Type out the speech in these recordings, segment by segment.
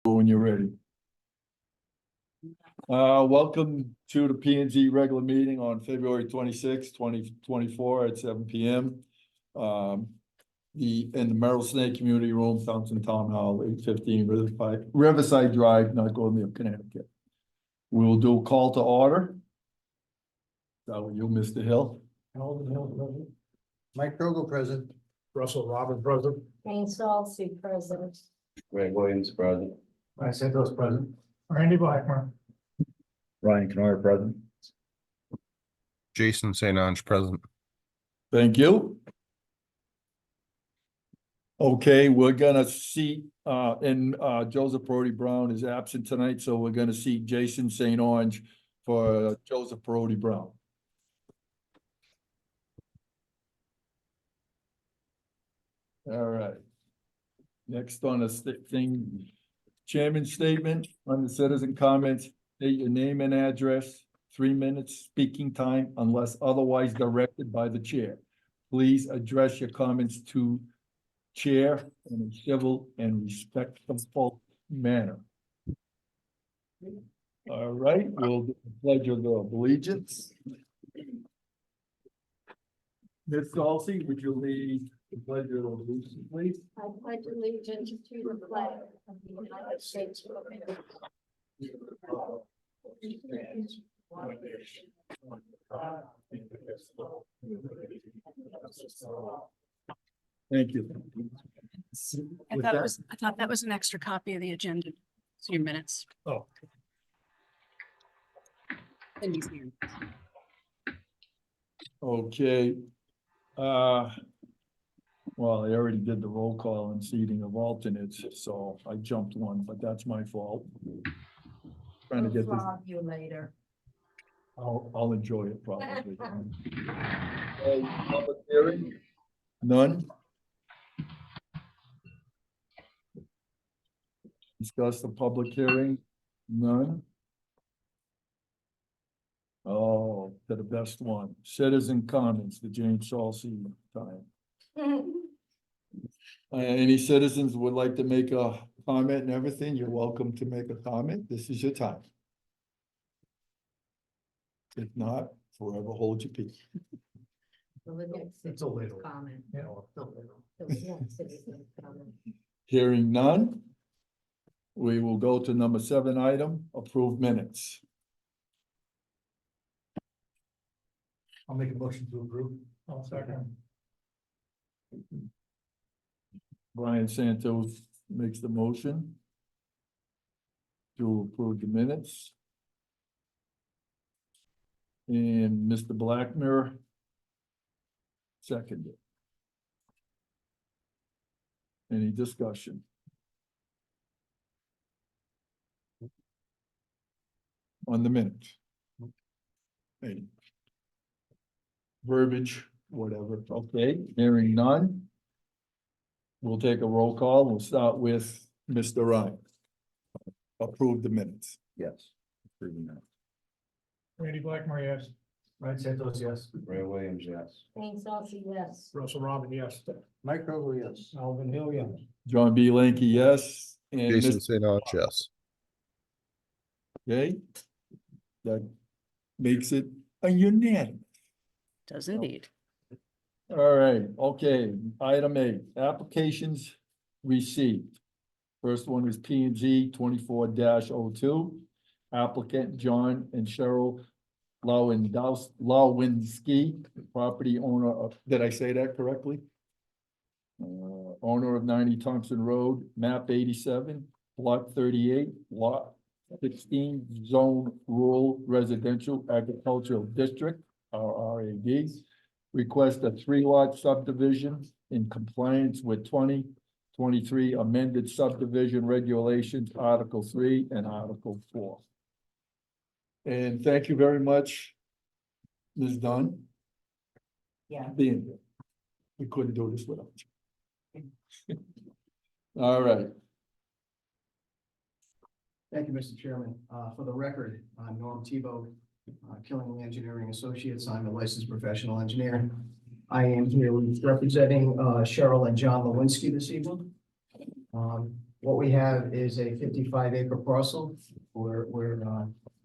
When you're ready. Welcome to the P and Z regular meeting on February 26, 2024 at 7 p.m. In the Merrill Snake Community Room, Fountain Town Hall, 815 Riverside Drive, North Connecticut. We will do a call to order. Is that with you, Mr. Hill? Alden Hill present. Mike Kroger present. Russell Robin present. Jane Salcy present. Greg Williams, present. Ryan Santos present. Randy Blackmer. Ryan Kennard, present. Jason St. Ange present. Thank you. Okay, we're gonna see, and Joseph Brody Brown is absent tonight, so we're gonna see Jason St. Ange for Joseph Brody Brown. All right. Next on the thing, chairman's statement on the citizen comments, state your name and address, 3 minutes speaking time unless otherwise directed by the chair. Please address your comments to chair in a civil and respectful manner. All right, we'll do the pledge of allegiance. Ms. Salcy, would you lead the pledge of allegiance, please? I pledge allegiance to the flag of the United States of America. Thank you. With that- I thought that was an extra copy of the agenda. So your minutes. Oh. Cindy's here. Okay. Well, I already did the roll call and seating of alternates, so I jumped one, but that's my fault. Trying to get this, Rob you later. I'll enjoy it probably. Public hearing? None? Discuss the public hearing? None? Oh, to the best one, citizen comments, the James Salcy time. Any citizens would like to make a comment and everything, you're welcome to make a comment. This is your time. If not, forever hold your peace. It's a little. Comment. Yeah. The next citizen comment. Hearing none, we will go to number 7 item, approved minutes. I'll make a motion to approve. I'll second. Brian Santos makes the motion to approve the minutes. And Mr. Blackmer seconded. Any discussion? On the minutes? Any verbiage, whatever, okay, hearing none. We'll take a roll call, we'll start with Mr. Ryan. Approve the minutes. Yes. Approving that. Randy Blackmer, yes. Ryan Santos, yes. Greg Williams, yes. Jane Salcy, yes. Russell Robin, yes. Mike Kroger, yes. Alden Hill, yes. John B. Lanky, yes, and Jason Mr. St. Ange, yes. Okay. That makes it a unanimous. Does indeed. All right, okay, item 8, applications received. First one is P and Z 24-02. Applicant John and Cheryl Lawinski, property owner of, did I say that correctly? Owner of 90 Thompson Road, map 87, lot 38, lot 16, zone rural residential agricultural district, RRAD. Request a 3-lot subdivision in compliance with 2023 amended subdivision regulations, Article 3 and Article 4. And thank you very much, Ms. Dunn. Yeah. Being here. We couldn't do this without you. All right. Thank you, Mr. Chairman. For the record, I'm Norm Tebow, Killing Engineering Associates. I'm a licensed professional engineer. I am here representing Cheryl and John Lewinsky this evening. What we have is a 55-acre parcel where,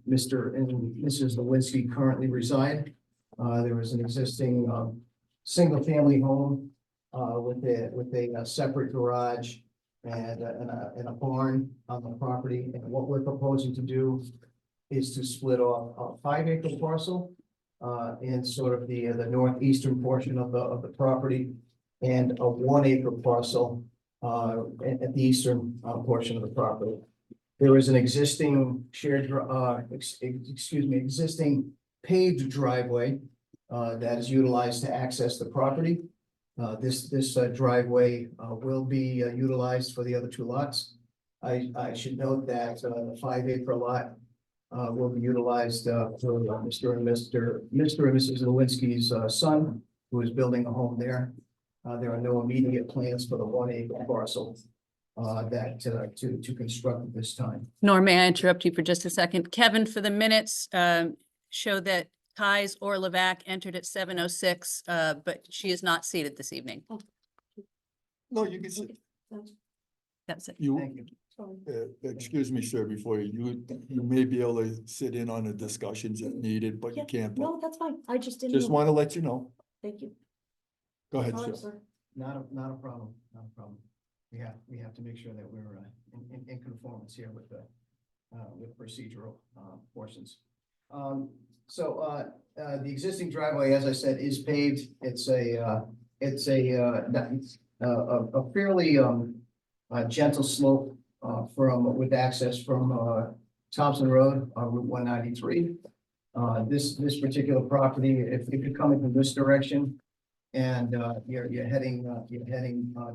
Mr. and Mrs. Lewinsky currently reside. There is an existing, single-family home, with a separate garage and a barn on the property. And what we're proposing to do is to split off a 5-acre parcel in sort of the northeastern portion of the property, and a 1-acre parcel at the eastern portion of the property. There is an existing existing paved driveway that is utilized to access the property. This driveway will be utilized for the other 2 lots. I should note that the 5-acre lot will be utilized for Mr. and Mrs. Lewinsky's son, who is building a home there. There are no immediate plans for the 1-acre parcel that to construct at this time. Norm, may I interrupt you for just a second? Kevin, for the minutes, show that Kais or Levac entered at 7:06, but she is not seated this evening. No, you can sit. That's it. You, Thank you. excuse me, sir, before you may be able to sit in on the discussions if needed, but you Yeah, can't. No, that's fine. I just didn't. Just know. want to let you know. Thank you. Go ahead, Sorry, sir. sir. Not a problem, not a problem. We have to make sure that we're in conformance here with the with procedural portions. The existing driveway, as I said, is paved. It's a fairly gentle slope with access from Thompson Road on Route 193. This particular property, if you're coming from this direction, and you're heading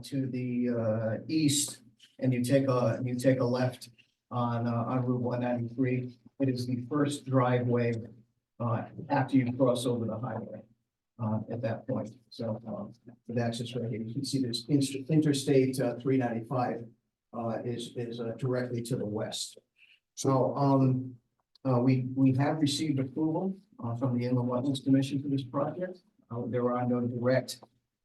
to the east, and you take a left on Route 193. It is the first driveway after you cross over the highway at that point. So with access right here, you can see this Interstate 395 is directly to the west. So we have received approval from the Inland Wetlands Commission for this project. There are no direct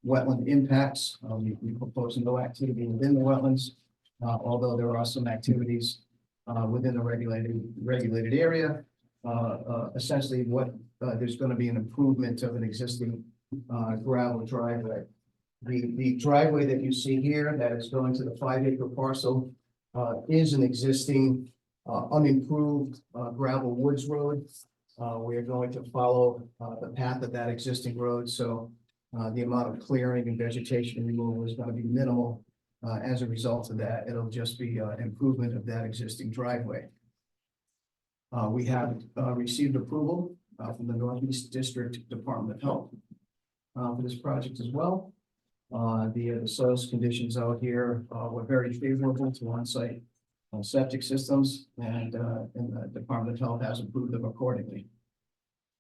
wetland impacts. We propose no activity within the wetlands, although there are some activities within the regulated area. Essentially, there's going to be an improvement of an existing gravel driveway. The driveway that you see here that is going to the 5-acre parcel is an existing unimproved gravel woods road. We are going to follow the path of that existing road, so the amount of clearing and vegetation removal is going to be minimal. As a result of that, it'll just be improvement of that existing driveway. We have received approval from the Northeast District Department of Health for this project as well. The soils conditions out here were very favorable to on-site septic systems, and the Department of Health has approved them accordingly.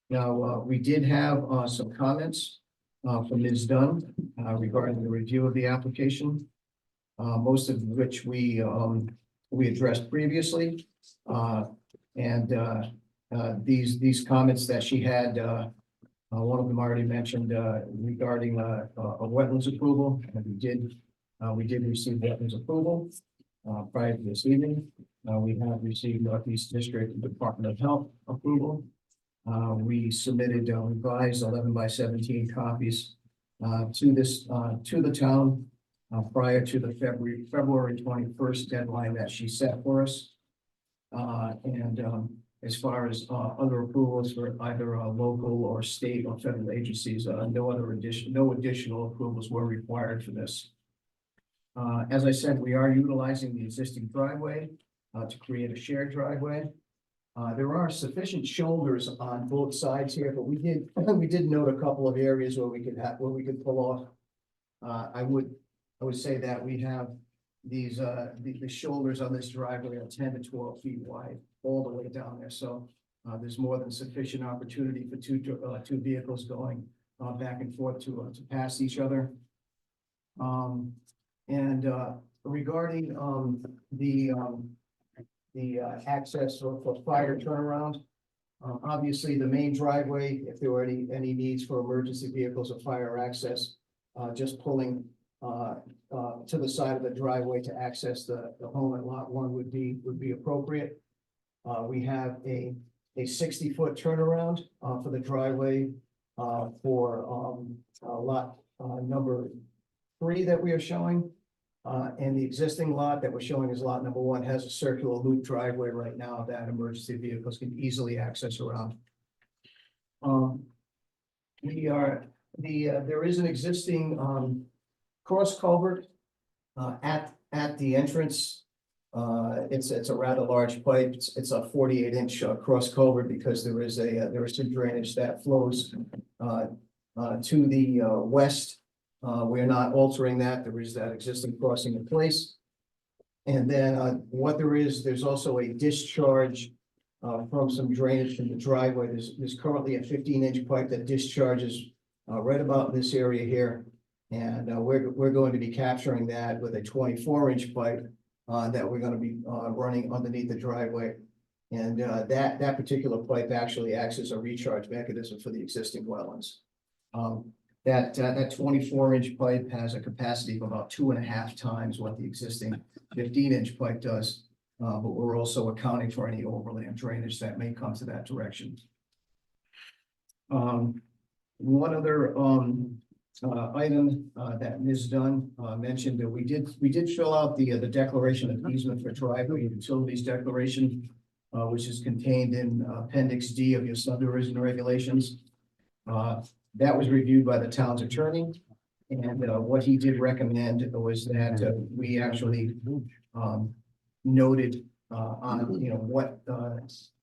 Now, we did have some comments from Ms. Dunn regarding the review of the application, most of which we addressed previously. These comments that she had, one of them already mentioned regarding a wetlands approval, and we did receive wetlands approval prior to this evening. We have received Northeast District Department of Health approval. We submitted revised 11x17 copies to the town prior to the February 21st deadline that she set for us. As far as other approvals for either local or state or federal agencies, no additional approvals were required for this. As I said, we are utilizing the existing driveway to create a shared driveway. There are sufficient shoulders on both sides here, but we did note a couple of areas where we could pull off. I would say that we have these the shoulders on this driveway are 10 to 12 feet wide all the way down there. So there's more than sufficient opportunity for two vehicles going back and forth to pass each other. Regarding the access for fire turnaround, obviously the main driveway, if there were any needs for emergency vehicles or fire access, just pulling to the side of the driveway to access the home at lot one would be appropriate. We have a 60-foot turnaround, for the driveway, for, lot, number 3 that we are showing. And the existing lot that we're showing as lot number 1 has a circular loop driveway right now that emergency vehicles can easily access around. There is an existing, cross culvert, at the entrance. It's a rather large pipe. It's a 48-inch cross culvert because there is some drainage that flows, to the, west. We're not altering that. There is that existing crossing in place. And then there's also a discharge from some drainage from the driveway. There's currently a 15-inch pipe that discharges right about this area here. And we're going to be capturing that with a 24-inch pipe that we're going to be running underneath the driveway. And that particular pipe actually acts as a recharge mechanism for the existing wetlands. That 24-inch pipe has a capacity of about 2.5 times what the existing 15-inch pipe does. But we're also accounting for any overland drainage that may come to that direction. One other item that Ms. Dunn mentioned that we did fill out the declaration of easement for driveway utilities declaration, which is contained in Appendix D of your subdivision regulations. That was reviewed by the town's attorney, and what he did recommend was that we actually noted on what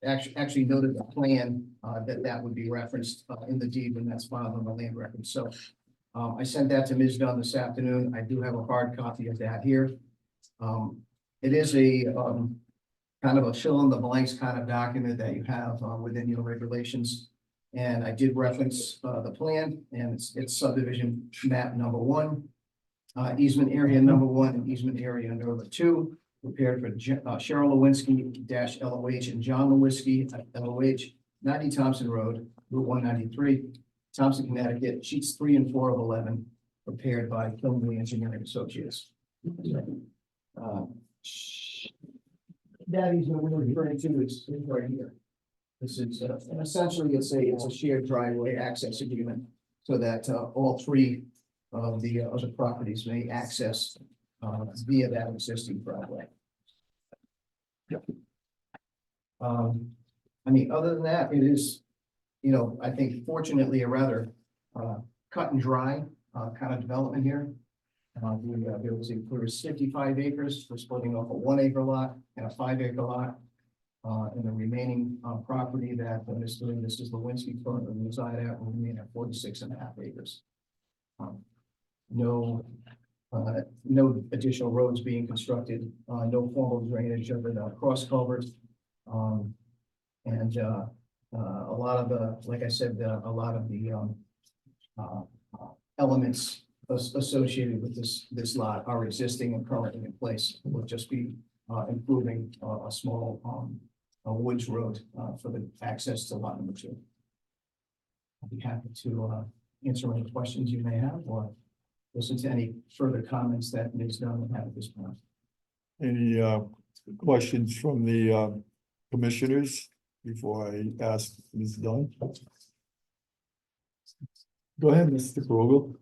actually noted the plan that would be referenced in the deed when that's filed on the land record. So I sent that to Ms. Dunn this afternoon. I do have a hard copy of that here. It is a kind of a fill in the blanks kind of document that you have within your regulations. And I did reference the plan, and it's subdivision map number 1, easement area number 1, and easement area number 2, prepared for Cheryl Lewinsky -LOH and John Lewinsky LOH, 90 Thompson Road, Route 193, Thompson, Connecticut, sheets 3 and 4 of 11, prepared by Killenly Engineering Associates. That easement we're referring to is right here. This is essentially it's a shared driveway access agreement so that all 3 of the other properties may access via that existing driveway. Yep. I mean, other than that, it is, I think fortunately a rather cut and dry kind of development here. There was 55 acres for splitting off a 1-acre lot and a 5-acre lot. And the remaining property that Mrs. Lewinsky currently reside at will remain at 46.5 acres. No additional roads being constructed, no formal drainage over the cross culverts. And a lot of the, like I said, a lot of the elements associated with this lot are existing and currently in place. We'll just be improving a small woods road for the access to lot number 2. I'll be happy to answer any questions you may have or listen to any further comments that Ms. Dunn would have at this point. Any questions from the commissioners before I ask Ms. Dunn? Go ahead, Mr. Krogel.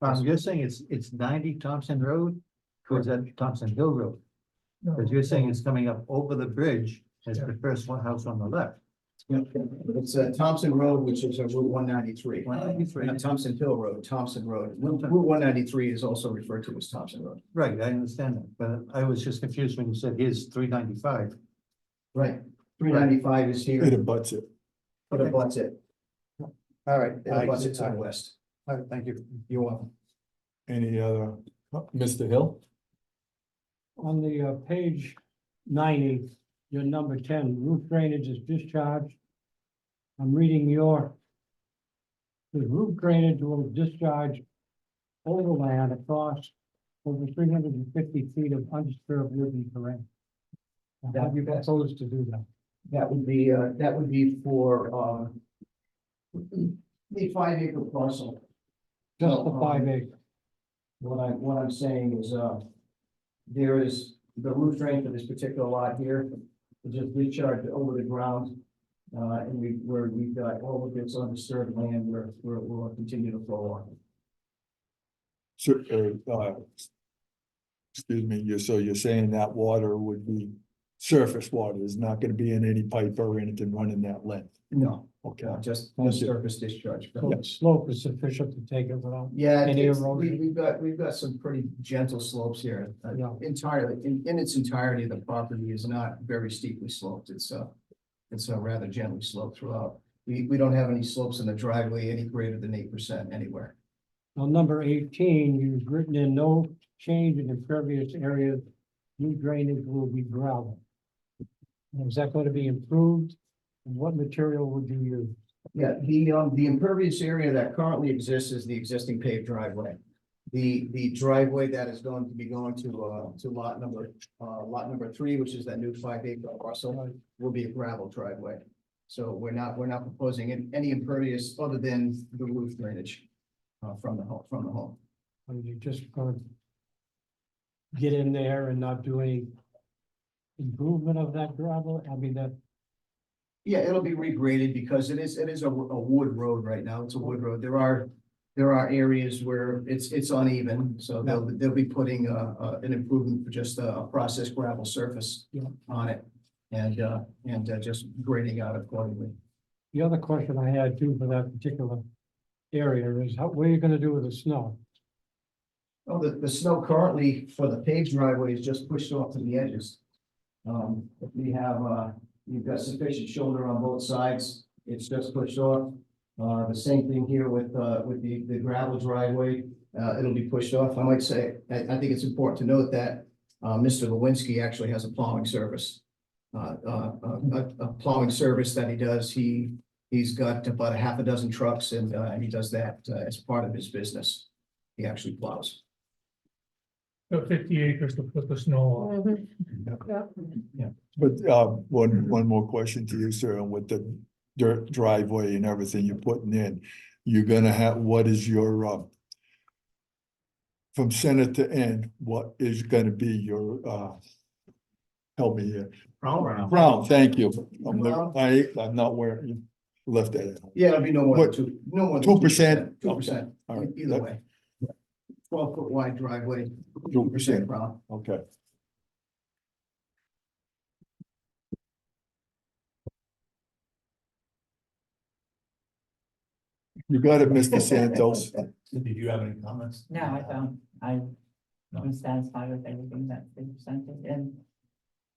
I'm guessing it's 90 Thompson Road, or is that Thompson Hill Road? Because you're saying it's coming up over the bridge as the first one house on the left. Yeah, it's Thompson Road, which is Route 193. 193. Not Thompson Hill Road, Thompson Road. Route 193 is also referred to as Thompson Road. Right, I understand that, but I was just confused when you said here's 395. Right, 395 is here, It abuts it. but it butts it. All right. It abuts it to the west. All right, thank you. You're welcome. Any other, Mr. Hill? On the page 90, your number 10, roof drainage is discharged. I'm reading the roof drainage will discharge over land across over 350 feet of undisturbed living terrain. How have you proposed to do that? That would be for the 5-acre parcel. Just the 5 acre. what I'm saying is, there is the roof drain for this particular lot here, it just discharged over the ground. And we've got all of this undisturbed land where we'll continue to flow on. So, excuse me, so you're saying that water would be surface water, is not gonna be in any pipe or anything running that length? No, Okay, just Thank you. surface discharge. So the slope is sufficient to take it without, Yeah, Any it's- erosion? we've got some pretty gentle slopes here. Yeah. Entirely, in its entirety, the property is not very steeply sloped. It's rather gently sloped throughout. We don't have any slopes in the driveway any greater than 8% anywhere. on number 18, you've written in no change in impervious areas. New drainage will be gravel. Is that going to be improved? And what material would you use? Yeah, the impervious area that currently exists is the existing paved driveway. The driveway that is going to be going to lot number 3, which is that new 5-acre parcel, will be a gravel driveway. So we're not proposing any impervious other than the roof drainage from the home. Are you just going to get in there and not do any improvement of that gravel? I mean, that, Yeah, it'll be regraded because it is a wood road right now. It's a wood road. There are areas where it's uneven, so they'll be putting an improvement for just a processed gravel surface Yeah. on it and just grading out accordingly. the other question I had too for that particular area is what are you going to do with the snow? Oh, the snow currently for the paved driveway is just pushed off to the edges. We have, you've got sufficient shoulder on both sides. It's just pushed off. The same thing here with the gravel driveway. It'll be pushed off. I might say, I think it's important to note that Mr. Lewinsky actually has a plowing service. A plowing service that he does. He's got about a half a dozen trucks and he does that as part of his business. He actually plows. So 50 acres to put the snow on. but, one more question to you, sir, and with the dirt driveway and everything you're putting in, you're gonna have, what is your, from center to end, what is gonna be your, help me here? Brown, thank you. I'm not wearing, you left that in. Yeah, it'll be no more What, than 2%. 2%? 2%, All right. either way. 12-foot wide driveway, 2%. 2% brown. Okay. You got it, Mr. Santos. Did you have any comments? No, I don't. I'm satisfied with everything that's been presented and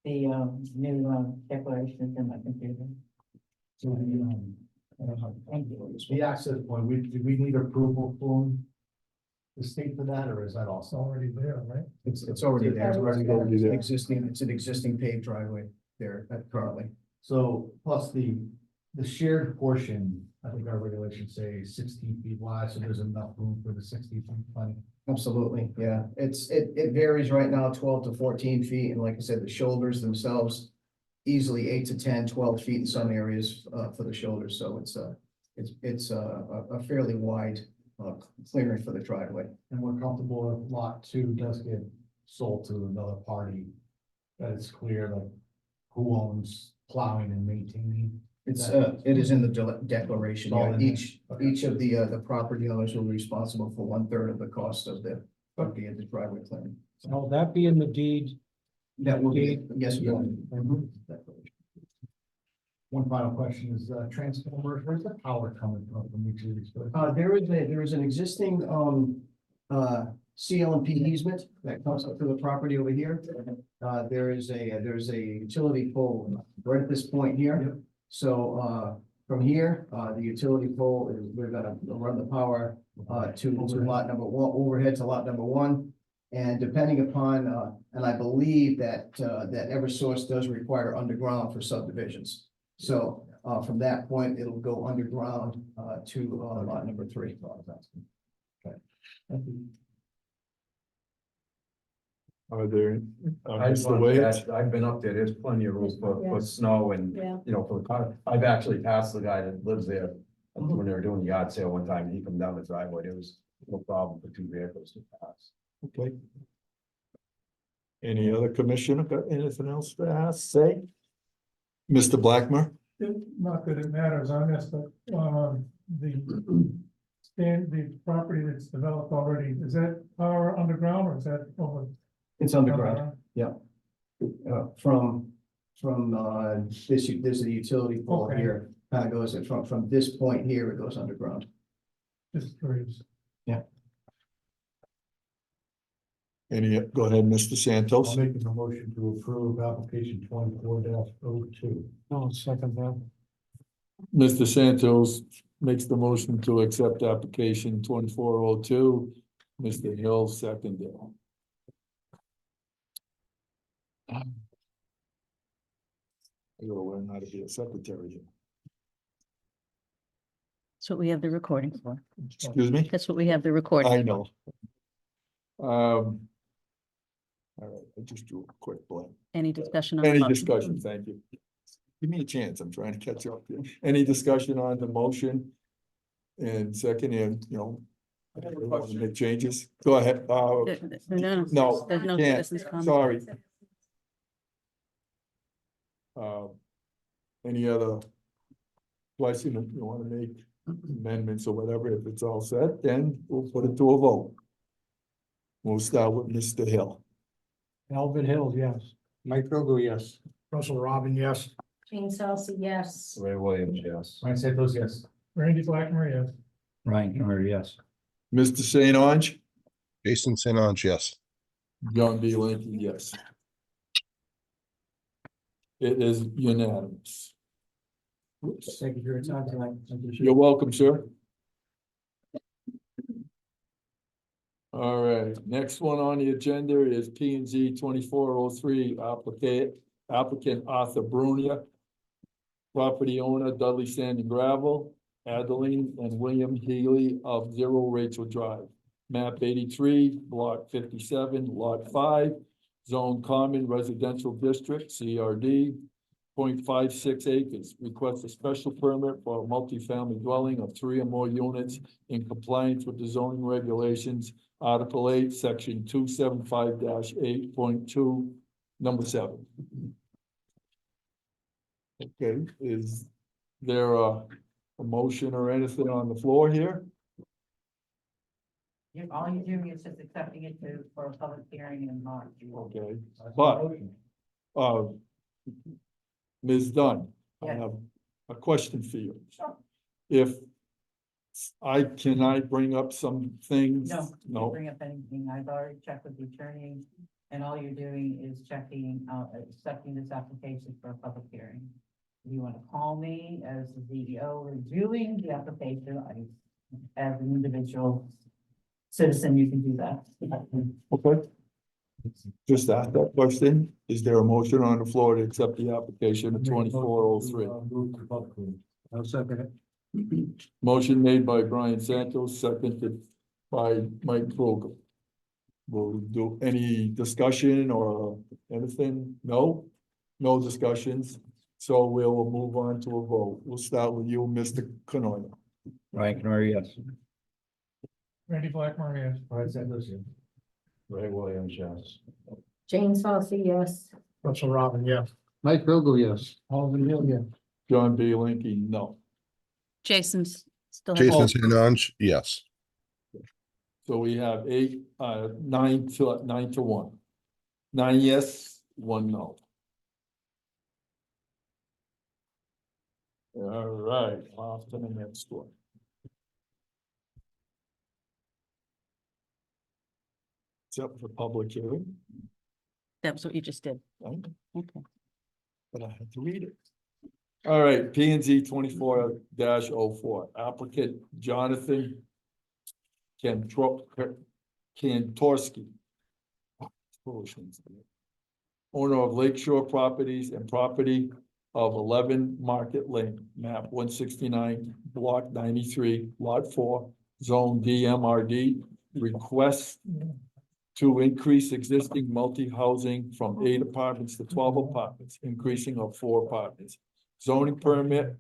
the new declarations in my computer. So Thank you. the access point, do we need approval from the state for that, or is that also already there, right? It's already there. It's already there. It's an existing paved driveway there currently. So plus the shared portion, I think our regulations say 16 feet wide, so there's enough room for the 60 feet plenty. Absolutely, yeah. It varies right now, 12 to 14 feet, and like I said, the shoulders themselves easily 8 to 10, 12 feet in some areas for the shoulders, so it's a fairly wide clearing for the driveway. And we're comfortable if lot 2 does get sold to another party, that it's clear like who owns plowing and maintaining. It is in the declaration, All yeah. in there. Each of the property owners will be responsible for 1/3 of the cost of the driveway clearing. So will that be in the deed? That will be, yes, it will. Mhm. One final question is transformers, where's the power coming from each of these? There is an existing CL&P easement that comes up to the property over here. There's a utility pole right at this point here. So from here, the utility pole is, we're gonna run the power to lot number 1, overhead to lot number 1. And depending upon, and I believe that Eversource does require underground for subdivisions. So from that point, it'll go underground to lot number 3. Okay. Thank you. Are there, I just Mr. want to Williams? add, I've been up there, there's plenty of room for snow and, Yeah. you know, for the car. I've actually passed the guy that lives there when they were doing the yard sale one time, and he come down the driveway, there was no problem for two vehicles to pass. Okay. Any other commissioner got anything else to ask, say? Mr. Blackmer? Not that it matters on this, but, the property that's developed already, is that power underground or is that over? It's underground, from, this, there's a utility pole Okay. here, kind of goes, from this point here, it goes underground. Just curious. Any, go ahead, Mr. Santos. making a motion to approve application 24-02. No, second that. Mr. Santos makes the motion to accept application 2402. Mr. Hill seconded. I gotta learn how to be a secretary here. That's what we have the recording for. Excuse me? That's what we have the recording. I know. All right, I just drew a quick blank. Any discussion on the Any motion? discussion, thank you. Give me a chance, I'm trying to catch up here. Any discussion on the motion? And second, and, you know, I don't want to make changes. Go ahead, No, no, there's no can't. citizens comment. Sorry. Any other question, if you want to make amendments or whatever, if it's all set, then we'll put it to a vote. We'll start with Mr. Hill. Alvin Hills, yes. Mike Rogo, yes. Russell Robin, yes. Jane Celsi, yes. Ray Williams, yes. Ryan Santos, yes. Randy Blackmer, yes. Ryan Cameron, yes. Mr. St. Ange? Jason St. Ange, yes. John B. Lincoln, yes. It is unanimous. Whoops. Thank you for your time tonight. You're welcome, sir. All right, next one on the agenda is P and Z 2403 applicant Arthur Brunia. Property owner Dudley Sand and Gravel, Adeline and William Healy of 0 Rachel Drive. Map 83, block 57, lot 5, zone common residential district, CRD, 0.56 acres. Request a special permit for a multifamily dwelling of 3 or more units in compliance with the zoning regulations, Article 8, Section 275-8.2, number 7. Okay, is there a motion or anything on the floor here? All you're doing is just accepting it for a public hearing in March. Okay, but, Ms. Dunn, I Yes. have a question for you. Sure. If can I bring up some things? No, you No, bring up anything. I've already checked with the attorney, and all you're doing is checking, accepting this application for a public hearing. If you want to call me as the CEO reviewing the application, as an individual citizen, you can do that. okay. Just ask that question. Is there a motion on the floor to accept the application of 2403? I'll second it. Motion made by Brian Santos, seconded by Mike Vogel. Will do any discussion or anything? No? No discussions. So we'll move on to a vote. We'll start with you, Mr. Canoia. Ryan Cameron, yes. Randy Blackmer, yes. Ryan Santos, yes. Ray Williams, yes. Jane Celsi, yes. Russell Robin, yes. Mike Rogo, yes. Alvin Hill, yes. John B. Linky, no. Jason's still. Jason St. Ange, yes. So we have 9 to 1. 9 yes, 1 no. All right, off to the next one. Except for public hearing, That was what you just did. right? Okay. But I had to read it. All right, P and Z 24-04, applicant Jonathan Kantorski. Owner of Lakeshore Properties and property of 11 Market Lane, map 169, block 93, lot 4, zone DMRD, request to increase existing multi-housing from 8 apartments to 12 apartments, increasing of 4 apartments. Zoning permit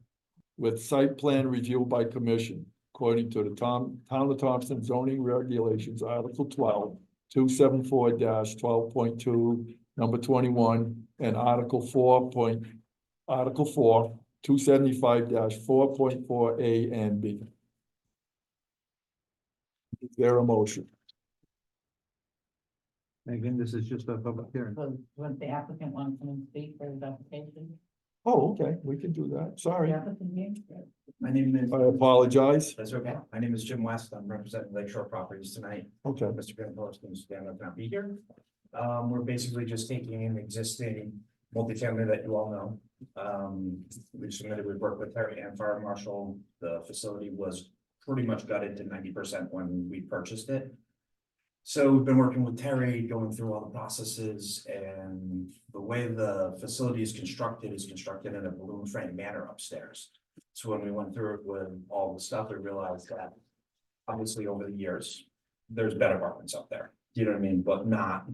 with site plan review by commission. according to the Town of Thompson zoning regulations, Article 12, 274-12.2, number 21, and Article 4, 275-4.4A and B. Is there a motion? Again, this is just a public hearing. So, would the applicant want to come and speak for his application? Oh, okay, we can do that. Sorry, The applicant here? My name is, I apologize. that's okay. My name is Jim West. I'm representing Lakeshore Properties tonight. Okay, Mr. Van Forest and Mr. Van cannot be here. We're basically just taking an existing multifamily that you all know. We've submitted, we've worked with Terry and Fire Marshal. The facility was pretty much gutted to 90% when we purchased it. So we've been working with Terry, going through all the processes, and the way the facility is constructed in a balloon frame manner upstairs. So when we went through it with all the stuff, we realized that obviously over the years, there's bed apartments up there, you know what I mean, but not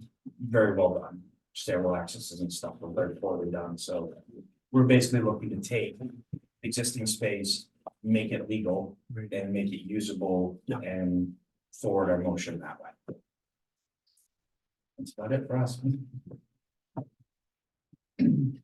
very well done. Stairwell accesses and stuff were very poorly done, so we're basically looking to take existing space, make it legal and make it usable Yeah. and forward our motion that way. That's about it for us. and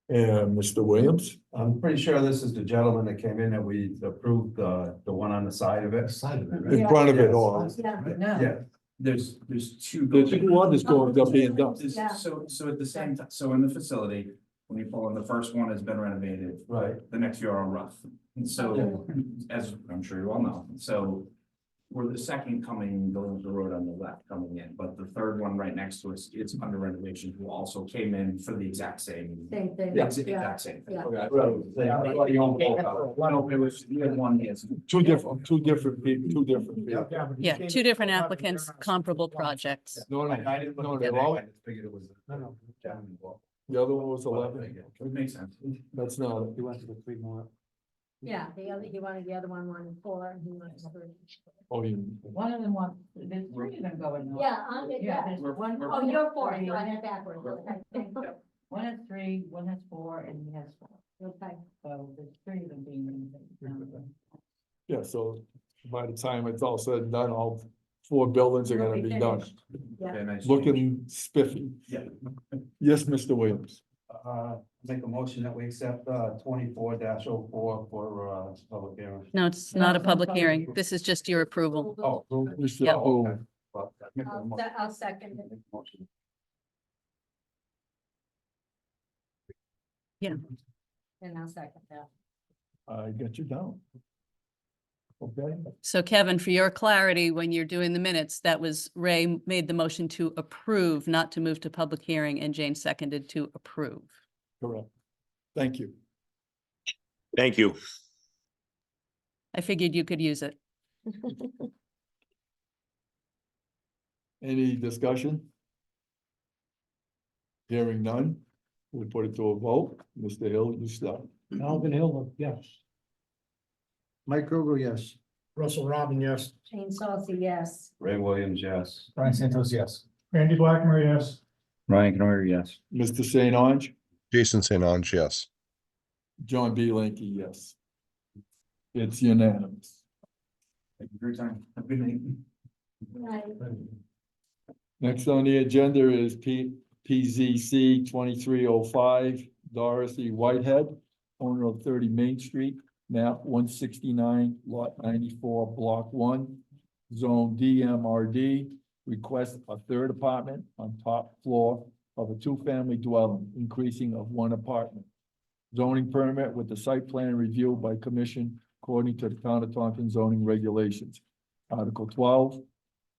Mr. Williams? I'm pretty sure this is the gentleman that came in and we approved the one on the side of it. Side of it, In front of it all. Yeah. No. Yeah, there's two. There's two others going up being done. Yeah. So at the same time, so in the facility, when you pull in, the first one has been renovated, Right. the next few are rough. And so, as I'm sure you all know, so we're the second going the road on the left coming in, but the third one right next to us, it's under renovation, who also came in for the exact same. Same thing. Exact same thing. Yeah. Okay, It was, you had one, yes. two different people. Yeah, two different applicants, comparable projects. No, no, I didn't no, look they're at all, it. I just figured it was. the other one was 11. It makes sense. That's not, You went to the 3 more. Yeah, he wanted the other one, 4, and he wanted 3. oh, you, One of them wants, there's 3 of them going on. Yeah, Yeah, there's one. oh, you're 4, so I had backwards, okay. One has 3, one has 4, and he has 4. Okay. So there's 3 of them being renovated. yeah, so by the time it's all said and done, all 4 buildings are gonna be done. Yeah. Okay, nice. Looking spiffy. Yeah. Yes, Mr. Williams. Make a motion that we accept 24-04 for public hearing. No, it's not a public hearing. This is just your approval. Oh. Mr. Yeah. Oh, Okay. Well, make a mo- I'll second it. make a motion. And I'll second that. I got you down. Okay, So Kevin, for your clarity, when you're doing the minutes, that was Ray made the motion to approve, not to move to public hearing, and Jane seconded to approve. correct. Thank you. Thank you. I figured you could use it. Any discussion? Hearing none, we put it to a vote. Mr. Hill, you start. Alvin Hilda, yes. Mike Kroger, yes. Russell Robin, yes. Jane Saucy, yes. Ray Williams, yes. Brian Santos, yes. Randy Blackmer, yes. Ryan Canoyer, yes. Mr. St. Ange, Jason St. Ange, yes. John B. Lanky, yes. It's unanimous. Thank you for your time. Have a good night. Right. Next on the agenda is PZC 2305, Dorothy Whitehead, owner of 30 Main Street, map 169, lot 94, block 1, zone DMRD. Request a third apartment on top floor of a 2-family dwelling, increasing of 1 apartment. Zoning permit with the site plan review by commission according to the Town of Taunton zoning regulations. Article 12,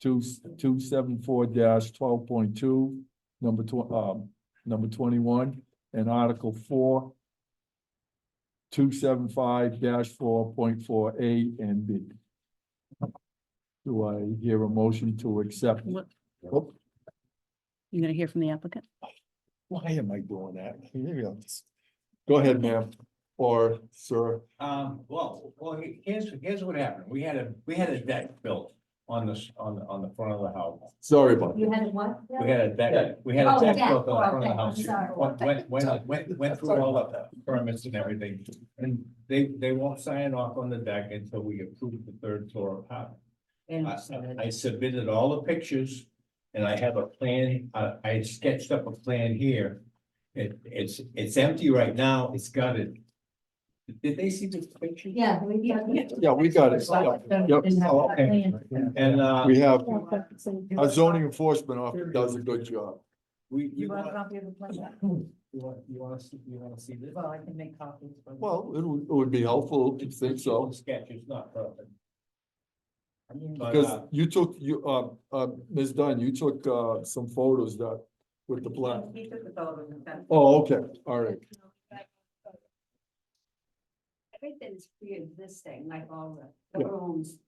274-12.2, number 21, and Article 4, 275-4.4A and B. Do I hear a motion to accept? What- Oh, You gonna hear from the applicant? why am I doing that? Maybe I'll just- Go ahead, ma'am, or sir. Well, here's what happened. We had a deck built on the front of the house. Sorry about You that. had what? We had a deck, we had Oh, a deck deck. built on the front of Okay, the I'm house. sorry. Went through all the permits and everything. And they won't sign off on the deck until we approve the third floor apartment. I submitted all the pictures and I have a plan, I sketched up a plan here. It's empty right now, it's gutted. Did they see the picture? Yeah. we got it. Yeah, we got it. Yep. Oh, okay. And, We have, Yeah. our zoning enforcement officer does a good job. You want a copy of the plan? you wanna see this? Well, I can make copies. for you. Well, it would be helpful if you think so, Sketch is not perfect. But, because you took, Ms. Dunn, you took, some photos that, with the plan. He took the photos and sent. Oh, okay, all right. Everything's pre-existing, like all the Yeah. rooms,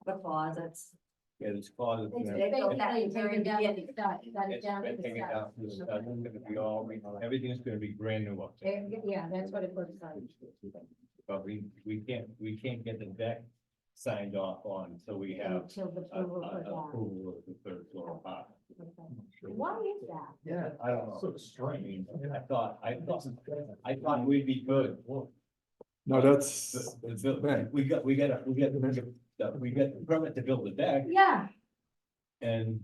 the closets. yeah, this closet. It's you know, basically it's- very down to the start, got it It's down to been the taken start. down to the start. It's gonna be all, everything's gonna be brand new up there. Yeah, that's what it looks like. But we can't get the deck signed off on until we have Until the a approval for that. approval of the third floor apartment. Okay. Why is that? Yeah, I don't know. Sort of strange. I thought we'd be good. No, that's, We got the permit to build the deck Yeah, and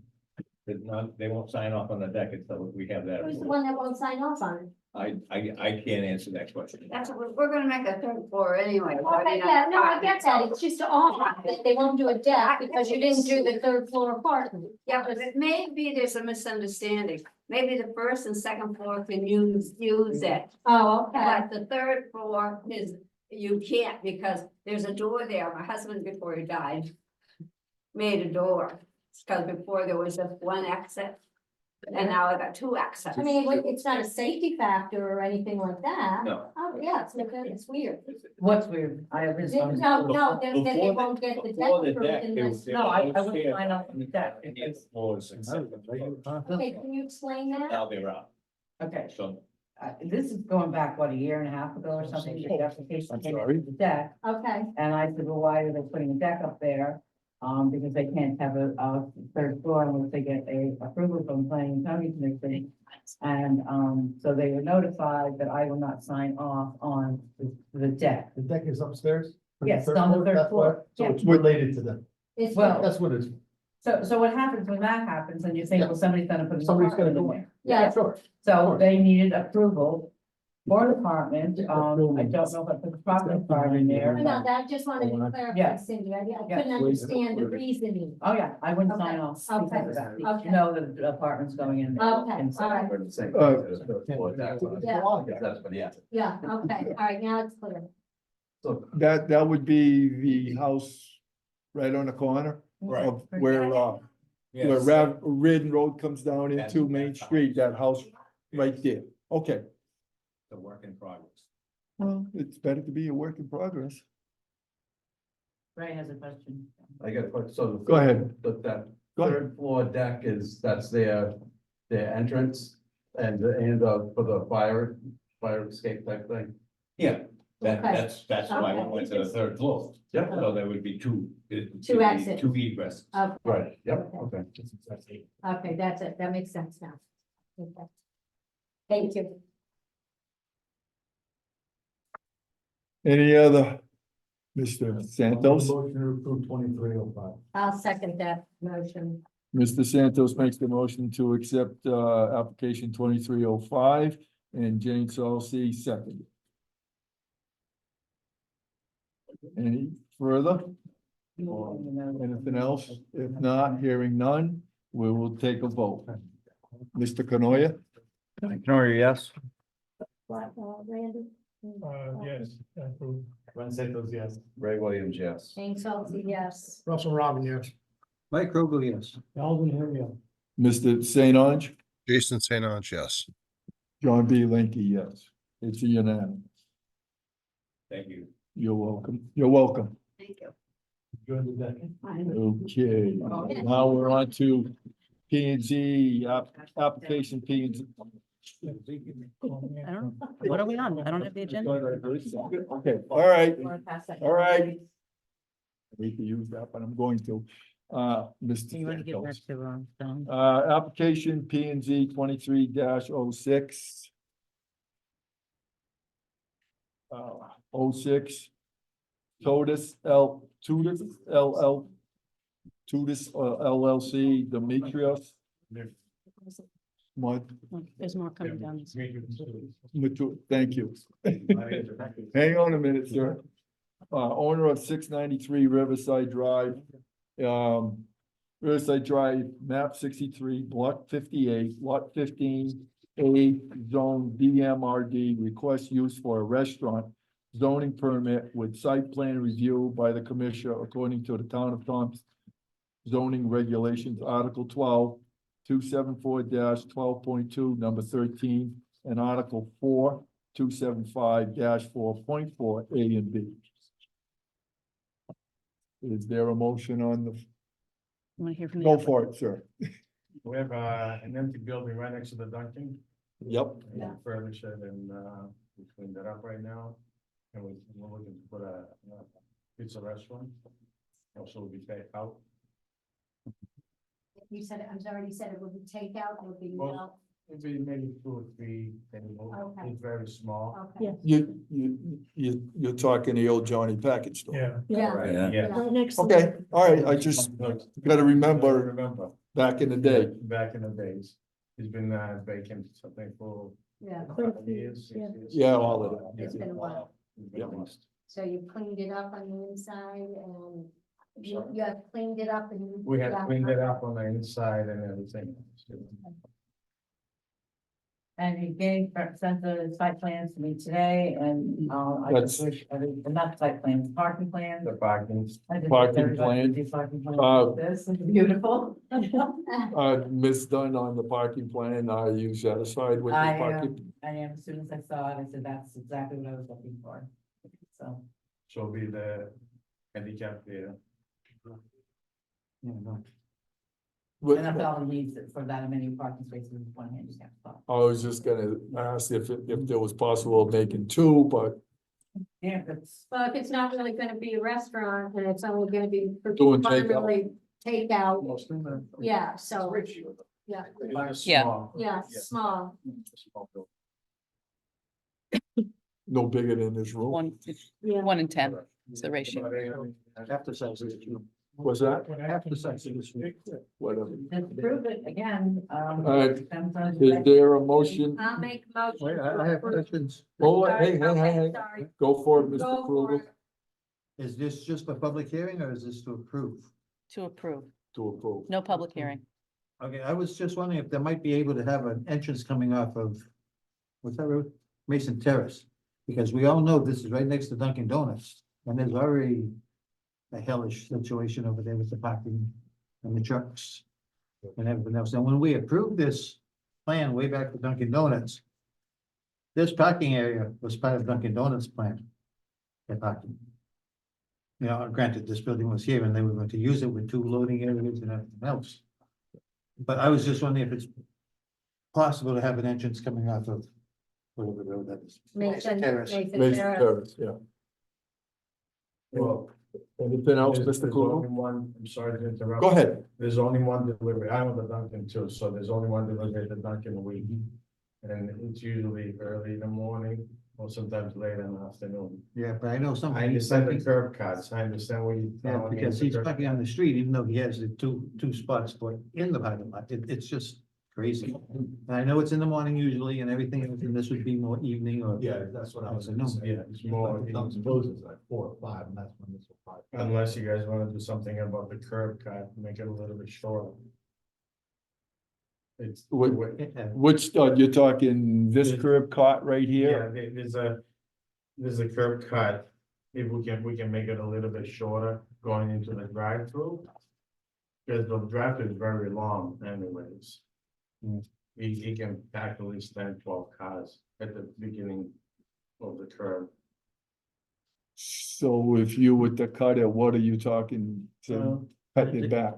they won't sign off on the deck until we have that. who's the approval. one that won't sign off on it? I can't answer that question. That's what, we're gonna make a third floor anyway. Okay, yeah, no, I get that, it's just odd that they won't do a deck because you didn't do the third floor apartment. Yeah, but it may be there's a misunderstanding. Maybe the first and second floor can use it. Oh, okay, But the third floor is, you can't because there's a door there. My husband, before he died, made a door. Because before there was just one exit. And now I got two exits. I mean, it's not a safety factor or anything like that. No. Oh, yeah, it's weird. What's weird? I have this. No, that they Before won't get the deck Before the approved deck, it unless. was. No, I wouldn't sign off on the deck. And the floors accepted. Okay, can you explain that? Now they're out, Okay, so. this is going back, what, a year and a half ago or something, the application I'm came in sorry. with the deck. Okay, And I said, well, why are they putting a deck up there? Because they can't have a third floor unless they get a approval from planning and zoning commission. And, so they were notified that I will not sign off on the deck. The deck is upstairs? Yes, it's on the third floor. Yeah. it's related to them. it's. Well, That's what it is. So what happens when that happens, and you think, well, somebody's gonna put. an Somebody's gonna apartment go in in. there. Yeah. Sure. So they needed approval for an apartment. I don't know if I put the property card in there. No, that just wanted to clarify, Yeah. Cindy, I Yeah. couldn't understand the reasoning. Oh, yeah, I wouldn't Okay, sign off. okay, because of that. okay. You know that the apartment's going in. there. Okay, And so- all right, Yeah. yeah, okay, all right, now it's clear. That would be the house right on the corner Right. of where Yes. Ridden Road comes down That's- into Main that's how Street, it's- that house right there. Okay, The work in progress. well, it's better to be a work in progress. Ray has a question. I got a question, so. Go ahead. That Go ahead. third floor deck that's their entrance and for the fire escape type thing. Yeah, Okay. that's why we Okay. went to the third floor. Yeah. So there would be two. Two exits. Two egresses. Okay, Right, yep, okay. okay, that's it, that makes sense now. Okay. Thank you. Any other, Mr. Santos? Motion to approve 2305. I'll second that motion. Mr. Santos makes the motion to accept, application 2305 and Jane Solcy second. Any further? Or anything else? If not, hearing none, we will take a vote. Mr. Canoia? Yes. Randy? Yes, I approve. Ron Santos, yes. Ray Williams, yes. Jane Salty, yes. Russell Robin, yes. Mike Krogel, yes. Alvin Hilliard. Mr. St. Ange? Jason St. Ange, yes. John B. Linky, yes. It's a unanimous. Thank you. You're welcome. You're welcome. Thank you. Okay, now we're on to P and Z, application P and Z. I don't, what are we on? I don't have the agenda. Okay, all right, You wanna pass that? all right. I hate to use that, but I'm going to. Mr. You want to give that Santos. to, Don? Application P and Z 23-06. 06. Totus LLC, Demetrios. What? There's more coming down. Thank you. Hang on a minute, sir. Owner of 693 Riverside Drive. Riverside Drive, map 63, block 58, lot 15A, zone DMRD, request use for a restaurant zoning permit with site plan review by the commissioner according to the town of Thompson zoning regulations, Article 12, 274-12.2, number 13, and Article 4, 275-4.4, A and B. Is there a motion on the, Want to hear from the go applicant? for it, sir. We have an empty building right next to the Dunkin'. Yep. We refurbished it and we cleaned it up right now. And we're looking to put a pizza restaurant. Also will be take out. You said, I'm sorry, you said it would be takeout, it would be, Well, it'd be maybe 2 or 3 tables. Okay. It's very small. okay. You're talking the old Johnny package store. Yeah. Yeah. Right, yeah. Right next to Okay, all right, I just gotta remember Remember, back in the day. back in the days, he's been vacant, something for Yeah, 5 years, 6 years. Yeah, all of that. it's been a while. Yeah. So you cleaned it up on the inside and you have cleaned it up and. We have cleaned it up on the inside and everything. And he sent the site plans to me today and, I That's- just wish, not site plans, parking plans. The parking. I just wish Parking everybody could plan. do parking plans Uh, like This is beautiful. Ms. Dunn on the parking plan, are you satisfied with the I parking? I am, as soon as I saw it, I said, that's exactly what I was looking for. So, So be the handicap there. and that's all he needs for that many parking spaces, with one handicap spot. I was just gonna ask if there was possible of making 2, but Yeah, that's, Well, if it's not really gonna be a restaurant and it's only gonna be for Doing takeout. primarily takeout, yeah, so, yeah, yeah, small. no bigger than this room. 1 in 10 is the ratio. After sex. Was that? After sex. Whatever. just prove it again, right. depends on- Is there a motion? I'll make a motion. Wait, I have questions. Oh, Sorry, hey, okay, sorry. go for it, Go Mr. for Kruger, it. Is this just a public hearing or is this to approve? To approve, to approve. no public hearing. Okay, I was just wondering if they might be able to have an entrance coming off of, what's that road? Mason Terrace. Because we all know this is right next to Dunkin' Donuts, and there's already a hellish situation over there with the parking and the trucks and everything else. And when we approved this plan way back to Dunkin' Donuts, this parking area was part of Dunkin' Donuts plan. The parking. You know, granted, this building was here and they were going to use it with 2 loading areas and everything else. But I was just wondering if it's possible to have an entrance coming off of whatever road that is. Mason Terrace. Mason Terrace. Terrace, yeah. Well, Anything else, there's Mr. only Kruger? one, I'm sorry to interrupt. Go ahead. There's only one delivery. I'm with the Dunkin' too, so there's only one delivery at the Dunkin' a week. And it's usually early in the morning or sometimes late in the afternoon. Yeah, but I know some. I understand the curb cuts. I understand what you. Yeah, because he's parking on the street, even though he has the two spots put in the parking lot, it's just crazy. And I know it's in the morning usually and everything, and this would be more evening or. Yeah, that's what I was No. gonna say. Yeah, it's more. like 4 or 5, and that's when this will probably. Unless you guys wanna do something about the curb cut, make it a little bit shorter. It's. Which, you're talking this curb cut right here? Yeah, there's a curb cut. If we can make it a little bit shorter going into the drive-through. Because the drive-through is very long anyways. He can pack at least 10, 12 cars at the beginning of the curb. So if you were to cut it, what are you talking, to cut it back?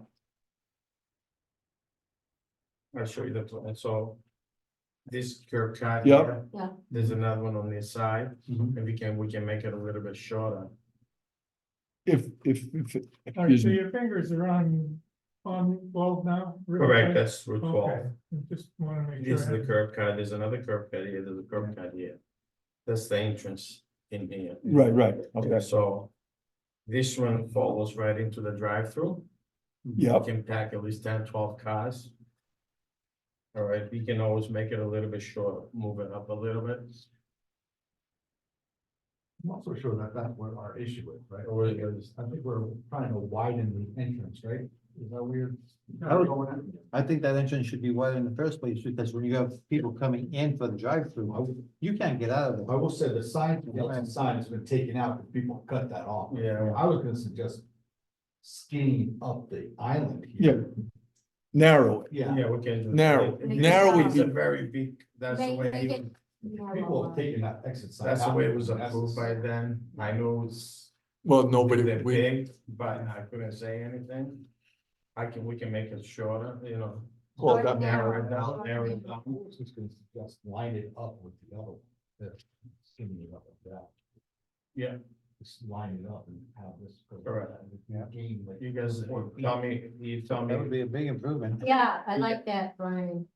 I'll show you the plan, so. This curb cut. Yep. here, Yeah. There's another one on this side, Mhm. and we can make it a little bit shorter. if, All right, excuse so me, your fingers are on 12 now? Rick, Correct, right? that's Route twelve. Okay, just wanna make This sure. is I the have- curb cut, there's another curb cut here, there's a curb cut here. That's the entrance in here. right, okay, So this one follows right into the drive-through. yeah, You can pack at least 10, 12 cars. All right, we can always make it a little bit shorter, move it up a little bit. I'm also sure that that's what our issue is, right? Or it is- I think we're trying to widen the entrance, right? Is that weird? I think that entrance should be wide in the first place, because when you have people coming in for the drive-through, you can't get out of I there. will say the sign, the outside sign has been taken out, but people cut that off. Yeah. I was gonna suggest skinning up the island yeah, here. narrow it. Yeah, Yeah, we can. do Narrow. that. Narrow would It's a be- very big, that's the Make- way, make he- it people have taken that exit sign. that's the out. way it was That's- approved by then. I know it's. Well, nobody, They're we, big, but I couldn't say anything. We can make it shorter, you know. well, Short, that, Narrow it down, narrow it I down. was just gonna suggest line it up with the other one. Skinning it up like that. Yeah, Just line it up and have this. Correct. Yeah. Gain like. you guys, four feet. you tell That would me, be a big improvement. Yeah, I like that, Brian.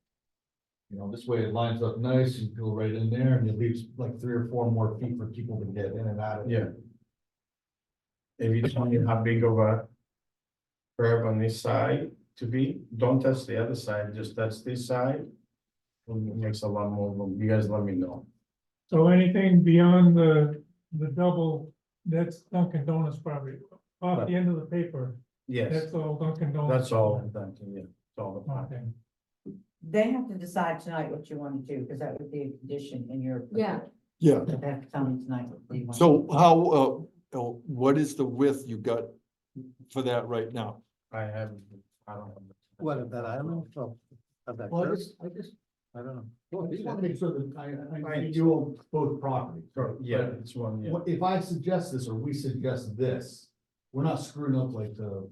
You know, this way it lines up nice, you go right in there and it leaves like 3 or 4 more feet for people to get in and out of. yeah. If you tell me how big of a curb on this side to be, don't touch the other side, just touch this side. It makes a lot more room. You guys let me know. So anything beyond the double, that's Dunkin' Donuts probably, off the end of the paper, Yes, that's all Dunkin' Donuts. that's all, Duncan, yeah, it's all the time. Okay, They have to decide tonight what you want to do, because that would be a condition in your. Yeah. yeah. They have to tell me tonight what they want. So how, what is the width you got for that right now? I have, I don't. know. What, of that island? Oh, of that Well, curb? I just, I don't know. well, I just wanna make sure that I you own both properties. Yeah, it's one, yeah. If I suggest this or we suggest this, we're not screwing up like the.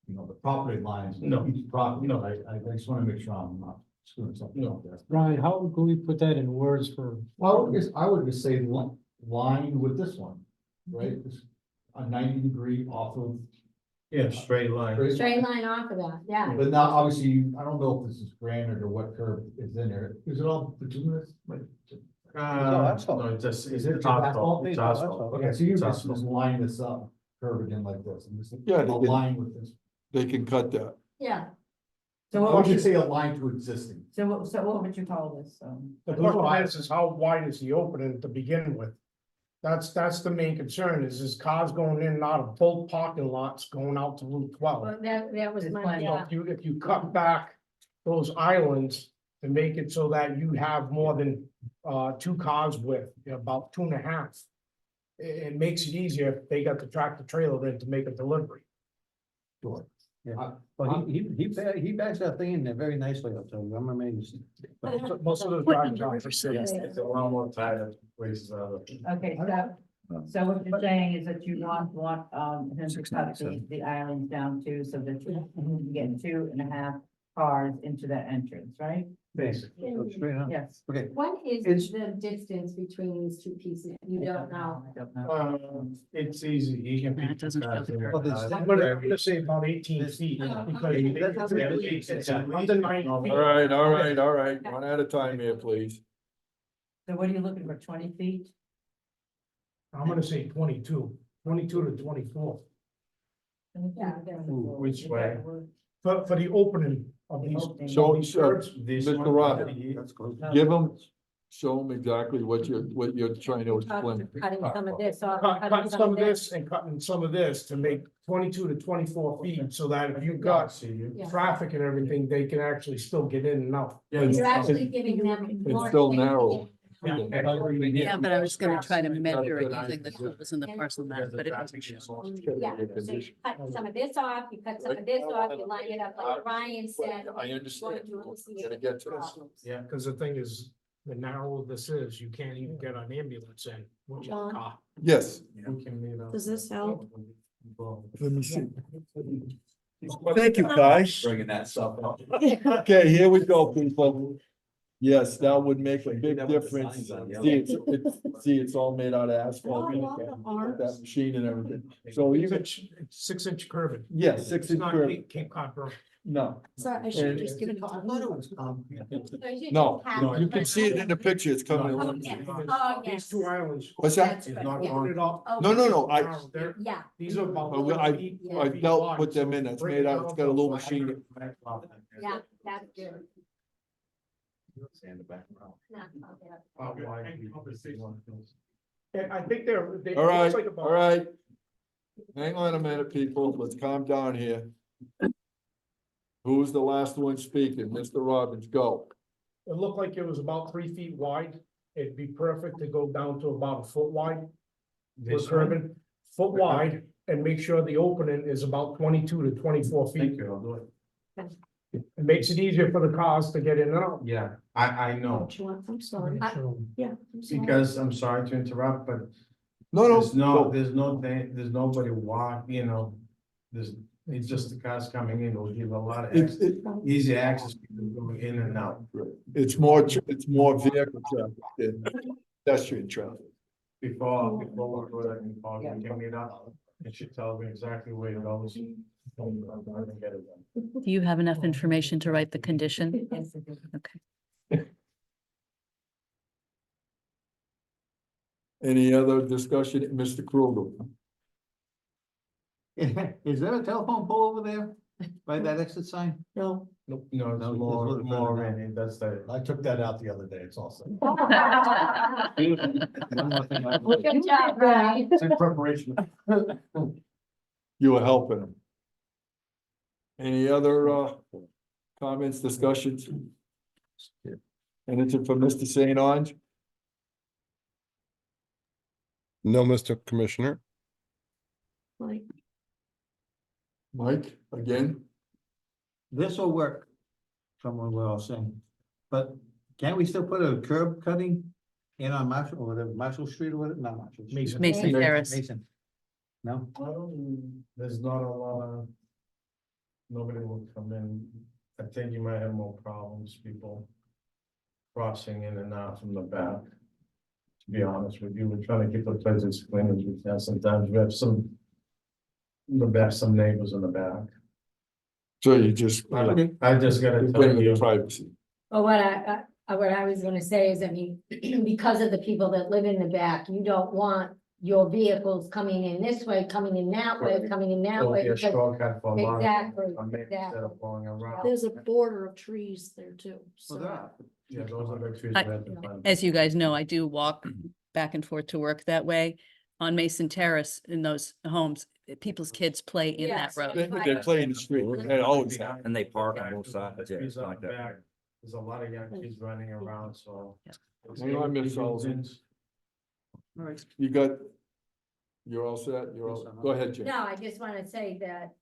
You know, the property lines. No. Each property, No. I just wanna make sure I'm not screwing something up there. Brian, how can we put that in words for? Well, I would just say line with this one, right? Just a 90-degree off of. Yeah, straight line. Straight line off of that, yeah. But now, obviously, I don't know if this is granite or what curve is in there. Is it all bituminous? Like, No, it's just, it's Is it asphalt, asphalt? it's Oh, asphalt. asphalt. Okay, so you It's just asphalt. line this up, curve it in like this, and just Yeah, they a can- line with this. They can cut that. Yeah, So I what would would you, just say a line to existing. so what would you call this? The question is how wide is the opening to begin with? That's the main concern is cars going in and out of both parking lots going out to Route 12. well, that was It's my, fine. yeah. If you cut back those islands to make it so that you have more than 2 cars with, about 2.5. It makes it easier if they got the tractor trailer in to make a delivery. Sure. Well, he backs that thing in there very nicely, I'll tell you, I'm amazed. Most of those drivers are. It's a lot more tight at places other. Okay, so what you're saying is that you want him to cut the islands down too, so that you can get 2.5 cars into that entrance, right? Basically. So straight up. Yes. Okay, What is It's- the distance between these two pieces? You don't know. I don't know. It's easy, you can. That doesn't show the curve. Well, there's- I'm gonna say about 18 feet. Oh, Because okay. it's under 9 feet. All right, one at a time here, please. So what are you looking for, 20 feet? I'm gonna say 22 to 24, Yeah. Which way? for the opening of these. So, these curbs. This Mr. one, Robert. that's close. Give them, show them exactly what you're trying to explain. Cutting some of this off. Cutting some of this and cutting some of this to make 22 to 24 feet, so that if you've got See you. Yeah. traffic and everything, they can actually still get in and out. You're actually giving them. more still space to narrow. get- Yeah, but I was gonna try to That's measure it what I- using the tools in the parcel map, but it doesn't show. Yeah, so you cut some of this off, you cut some of this off, you line it up like Brian said. I understand. Going to see Gonna get to this. problems. Yeah. Because the thing is, the narrower this is, you can't even get an ambulance in. with your John? car. Yes, We can meet up. Does this help? let me see. Thank you, guys. Bringing that stuff up. Okay, here we go, people. Yes, that would make a big That with the difference. signs on, yeah. See, it's all made out of asphalt, with that machine and everything. So even, 6-inch curving. yeah, 6 It's inch not curve, Cape Cod berm. no, Sorry, I should have just given it I thought it was concrete. no, you can see it in the picture, it's coming Oh, along. yes. Oh, These yes. two islands. What's that? That's Is right, not yeah. on it all. Oh, No, no, no, They're- Yeah. These are about. Well, 4 feet, 4 I feet dealt wide, with them so in, it's break made it out, down it's got a to little 500. machine. Yeah, that's good. Stand the back row. No, okay. How wide you- And I think they. All right, looks like about- all right. Hang on a minute, people, let's calm down here. Who's the last one speaking? Mr. Robbins, go. It looked like it was about 3 feet wide. It'd be perfect to go down to about a foot wide. We're curving, foot wide, and make sure the opening is about 22 to 24 feet. Thank you, I'll do it. It makes it easier for the cars to get in and out. Yeah, I know, I'm sorry. Yeah. I'm sorry. because I'm sorry to interrupt, but No, there's no, there's nobody walk, it's just the cars coming in, it'll give a lot of it's, it, easy access, people going in and out. it's more vehicle traffic than pedestrian traffic. Before we go, I can call, you can meet up, and she tells me exactly where it goes. I can get it done. Do you have enough information to write the condition? Yes, it is. Okay. Any other discussion, Mr. Kruger? Is there a telephone pole over there by that exit sign? No. Nope, no, it's No, it's more, further down. and that's the. I took that out the other day, it's all set. One more thing I- Good job, Brian. It's in preparation. You were helping him. Any other comments, discussions? Anything from Mr. St. Ange? No, Mr. Commissioner. Like, Mike, again? This will work from what we're all saying, but can't we still put a curb cutting in on Marshall, or whatever, Marshall Street or whatever, not Marshall. Street. Mason. Mason Terrace. Mason. No, There's not a lot of. Nobody will come in. I think you might have more problems, people. Crossing in and out from the back. To be honest with you, we're trying to keep the place as clean as we can. Sometimes we have some. Some neighbors in the back. So you just. I just gotta tell Bring you. the privacy. well, what I was gonna say is, I mean, because of the people that live in the back, you don't want your vehicles coming in this way, coming in that way, coming in that It'll way. be a because- shortcut for a lot of. Exactly, Instead of going around. There's a border of trees there too, well, there are. Yeah, those are the trees. I- we have to find. As you guys know, I do walk back and forth to work that way. On Mason Terrace in those homes, people's kids play in that Yes. road. They play in the street, they always have. And they park on both sides, The trees out back. There's a lot of young kids running around, so. Yeah. Hang on, Ms. Sullivan. All right, you got, you're all set, you're all, go ahead, Jim. No, I just wanna say that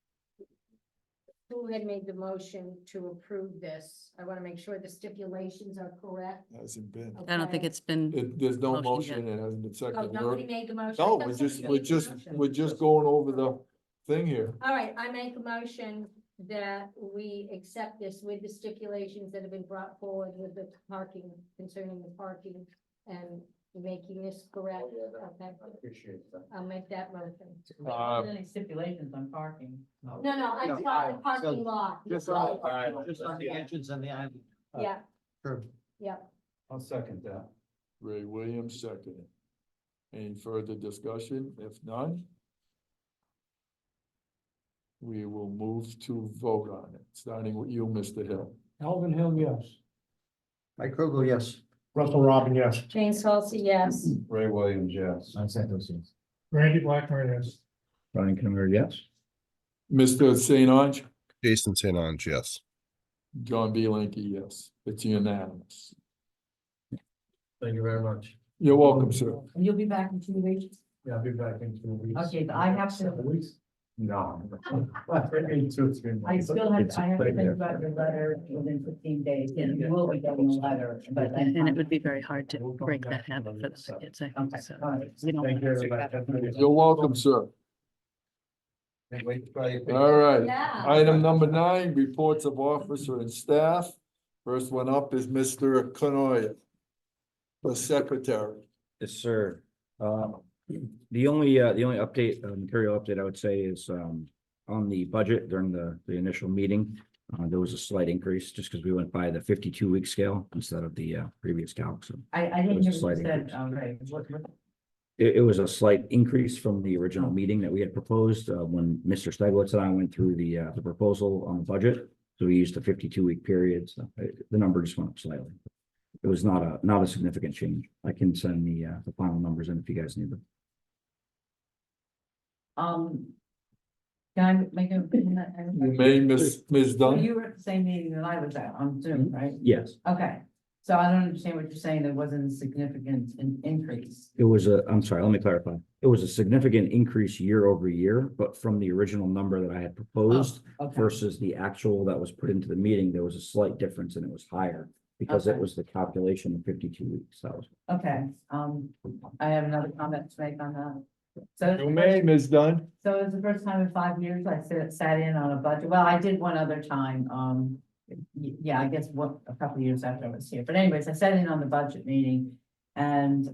who had made the motion to approve this? I wanna make sure the stipulations are correct. Hasn't been. I don't think Okay. it's been, There's no Motion motion, it hasn't been Oh, seconded. nobody made the motion? No, I we're thought just, somebody made the motion. we're just going over the thing here. All right, I make a motion that we accept this with the stipulations that have been brought forward with the parking, concerning the parking and making this correct. Okay, Appreciate that. I'll make that motion. Any stipulations on parking? No, I No, thought the parking lot. Just on, just on the entrance and the island. Yeah, Curb. yeah. I'll second that. Ray Williams, second. Any further discussion? If none, we will move to vote on it, starting with you, Mr. Hill. Alvin Hill, yes. Mike Krugel, yes. Russell Robin, yes. Jane Salsa, yes. Ray Williams, yes. Randy Blackmer, yes. Brian Kimmer, yes. Mr. St. Ange, Jason St. Ange, yes. John B. Lanky, yes. It's unanimous. Thank you very much. You're welcome, sir. You'll be back in 2 weeks? Yeah, I'll be back in 2 weeks. Okay, but I have to, No. In 2 or 3 months. I still have, I have to think about your letter within 15 days, and you will be getting a letter, but. and it would be very hard to break that habit for the kids, I think, Okay, so. all right. We don't Thank you, want to do everybody. that. You're welcome, sir. Wait, try it. All right. Yeah. Item number 9, reports of officer and staff. First one up is Mr. Canoia, the secretary. Yes, sir. The only update, material update I would say is, on the budget during the initial meeting. There was a slight increase just because we went by the 52-week scale instead of the previous calc. So I It didn't was a hear what slight you said, increase. Ray, what, it was a slight increase from the original meeting that we had proposed, when Mr. Stieglitz and I went through the proposal on the budget. So we used a 52-week period, so the number just went up slightly. It was not a significant change. I can send the final numbers in if you guys need them. can I make a? You may, Ms. Well, Dunn. you were at the same meeting that I was at on Zoom, right? Yes, Okay, so I don't understand what you're saying, there wasn't a significant increase. it was I'm sorry, let me clarify. It was a significant increase year over year, but from the original number that I had proposed Oh, okay. versus the actual that was put into the meeting, there was a slight difference and it was higher because it Okay. was the calculation of 52 weeks. That was. Okay, I have another comment to make on that. So it's You the may, first- Ms. Dunn. so it's the first time in 5 years I sat in on a budget, well, I did one other time, yeah, I guess a couple of years after I was here, but anyways, I sat in on the budget meeting. And,